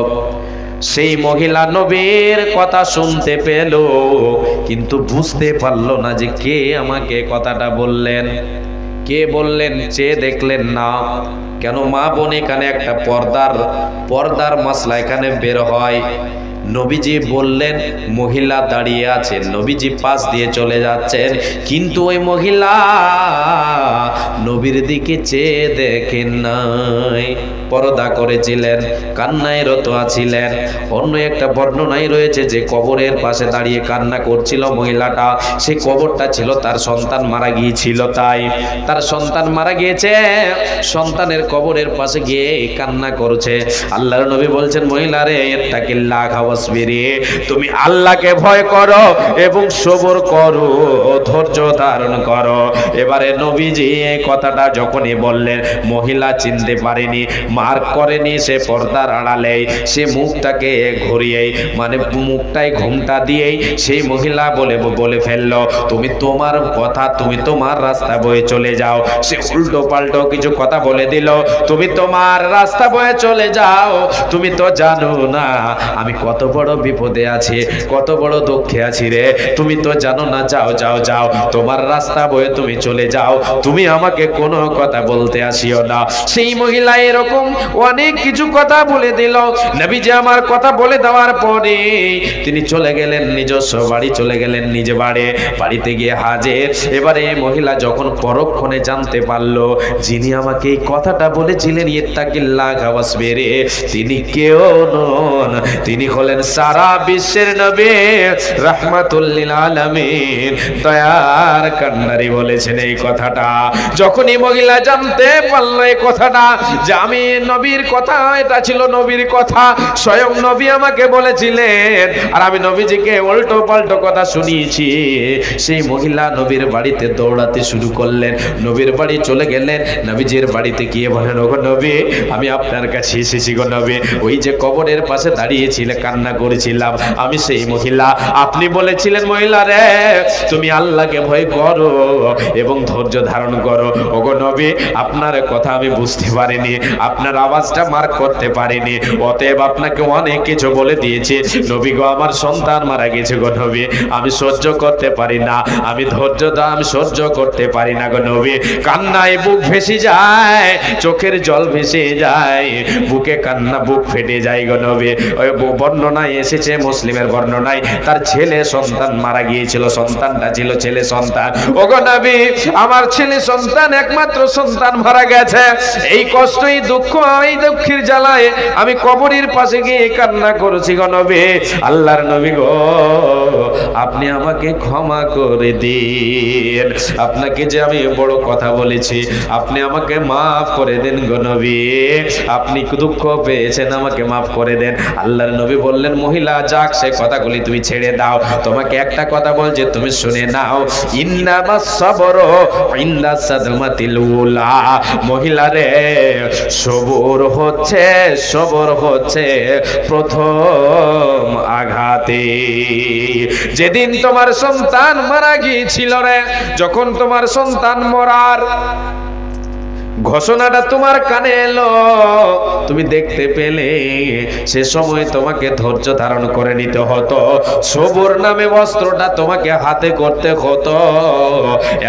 সেই মহিলা নবীর কথা শুনতে পেল, কিন্তু বুঝতে পারলো না যে কে আমাকে কথাটা বললেন, কে বললেন, চেয়ে দেখলেন না। কেন মা বোন, এখানে একটা পর্দার মাসলা এখানে বের হয়। নবীজি বললেন, মহিলা দাঁড়িয়ে আছেন, নবীজি পাশ দিয়ে চলে যাচ্ছেন, কিন্তু ওই মহিলা নবীর দিকে চেয়ে দেখেন নাই, পর্দা করেছিলেন, কান্নায় রত আছিলেন। অন্য একটা বর্ণনায় রয়েছে যে কবরের পাশে দাঁড়িয়ে কান্না করছিল মহিলাটা, সেই কবরটা ছিল তার সন্তান মারা গিয়েছিল, তাই তার সন্তান মারা গিয়েছে, সন্তানের কবরের পাশে গিয়ে কান্না করছে। আল্লাহর নবী বলছেন, মহিলা রে, ইত্তাকিল্লাহ ওয়াসবিরি, তুমি আল্লাহকে ভয় করো এবং সবর করো, ধৈর্য ধারণ করো। এবারে নবীজি এই কথাটা যখনই বললেন, মহিলা চিনতে পারেনি, মার্ক করেনি, সে পর্দার আড়ালে সে মুখটাকে ঘুরিয়ে, মানে মুখটায় ঘুমটা দিয়েই সেই মহিলা বলে ফেললো, তুমি তোমার কথা, তুমি তোমার রাস্তা বয়ে চলে যাও। সে উল্টো পাল্টো কিছু কথা বলে দিল, তুমি তোমার রাস্তা বয়ে চলে যাও, তুমি তো জানো না আমি কত বড় বিপদে আছি, কত বড় দুঃখে আছি রে, তুমি তো জানো না, যাও যাও যাও, তোমার রাস্তা বয়ে তুমি চলে যাও, তুমি আমাকে কোনো কথা বলতে আসিও না। সেই মহিলা এরকম অনেক কিছু কথা বলে দিল। নবীজি আমার কথা বলে দেওয়ার পরে তিনি চলে গেলেন নিজস্ব বাড়ি, চলে গেলেন নিজ বাড়িতে গিয়ে হাজির। এবারে মহিলা যখন পরক্ষণে জানতে পারলো যিনি আমাকে এই কথাটা বলেছিলেন, ইত্তাকিল্লাহ ওয়াসবিরি, তিনি কেউ নন, তিনি হলেন সারা বিশ্বের নবী, রাহমাতুল লিল আলামিন, দয়ার কান্নারি বলেছেন এই কথাটা। যখনই মহিলা জানতে পারলো এই কথাটা যে আমি নবীর কথা, এটা ছিল নবীর কথা, স্বয়ং নবী আমাকে বলেছিলেন, আর আমি নবীজিকে উল্টো পাল্টো কথা শুনিয়েছি, সেই মহিলা নবীর বাড়িতে দৌড়াতে শুরু করলেন, নবীর বাড়ি চলে গেলেন। নবীজির বাড়িতে গিয়ে বলেন, ওগো নবী, আমি আপনার কাছে এসেছি গো নবী, ওই যে কবরের পাশে দাঁড়িয়েছিলে, কান্না করেছিলাম, আমি সেই মহিলা। আপনি বলেছিলেন মহিলা রে, তুমি আল্লাহকে ভয় করো এবং ধৈর্য ধারণ করো। ওগো নবী, আপনার কথা আমি বুঝতে পারিনি, আপনার আওয়াজটা মার্ক করতে পারিনি, অতএব আপনাকে অনেক কিছু বলে দিয়েছি। নবী গো, আমার সন্তান মারা গেছে গো নবী, আমি সহ্য করতে পারি না, আমি আমি সহ্য করতে পারি না গো নবী। কান্নায় বুক ভেসে যায়, চোখের জল ভেসে যায়, বুকে কান্না, বুক ফেটে যায় গো নবী। ওই বর্ণনায় এসেছে, মুসলিমের বর্ণনায়, তার ছেলে সন্তান মারা গিয়েছিল, সন্তানটা ছিল ছেলে সন্তান। ওগো নবী, আমার ছেলে সন্তান, একমাত্র সন্তান মারা গেছে, এই কষ্ট, এই দুঃখ, এই দুঃখের জ্বালায় আমি কবরের পাশে গিয়ে কান্না করেছি গো নবী। আল্লাহর নবী গো, আপনি আমাকে ক্ষমা করে দিন, আপনাকে যে আমি বড় কথা বলেছি, আপনি আমাকে মাফ করে দেন গো নবী, আপনি দুঃখ পেয়েছেন, আমাকে মাফ করে দেন। আল্লাহর নবী বললেন, মহিলা যাক, সে কথাগুলি তুমি ছেড়ে দাও, তোমাকে একটা কথা বলছে, তুমি শুনে নাও, ইন্নামাস সাবরু ইনদা সাদমাতিল উলা। মহিলা রে, সবর হচ্ছে প্রথম আঘাতে। যেদিন তোমার সন্তান মারা গিয়েছিল রে, যখন তোমার সন্তান মরার ঘোষণাটা তোমার কানে এলো, তুমি দেখতে পেলে, সে সময় তোমাকে ধৈর্য ধারণ করে নিতে হতো। সবর নামে অস্ত্রটা তোমাকে হাতে করতে হতো।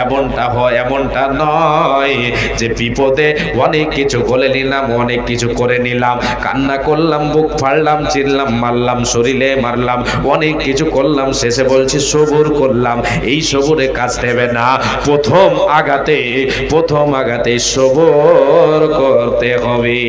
এমনটা হয়, এমনটা নয় যে বিপদে অনেক কিছু বলে নিলাম, অনেক কিছু করে নিলাম, কান্না করলাম, বুক ফাড়লাম, চিল্লাম, মারলাম, শরীরে মারলাম, অনেক কিছু করলাম, শেষে বলছি সবর করলাম। এই সবরে কাজ দেবে না। প্রথম আঘাতে সবর করতে হবে।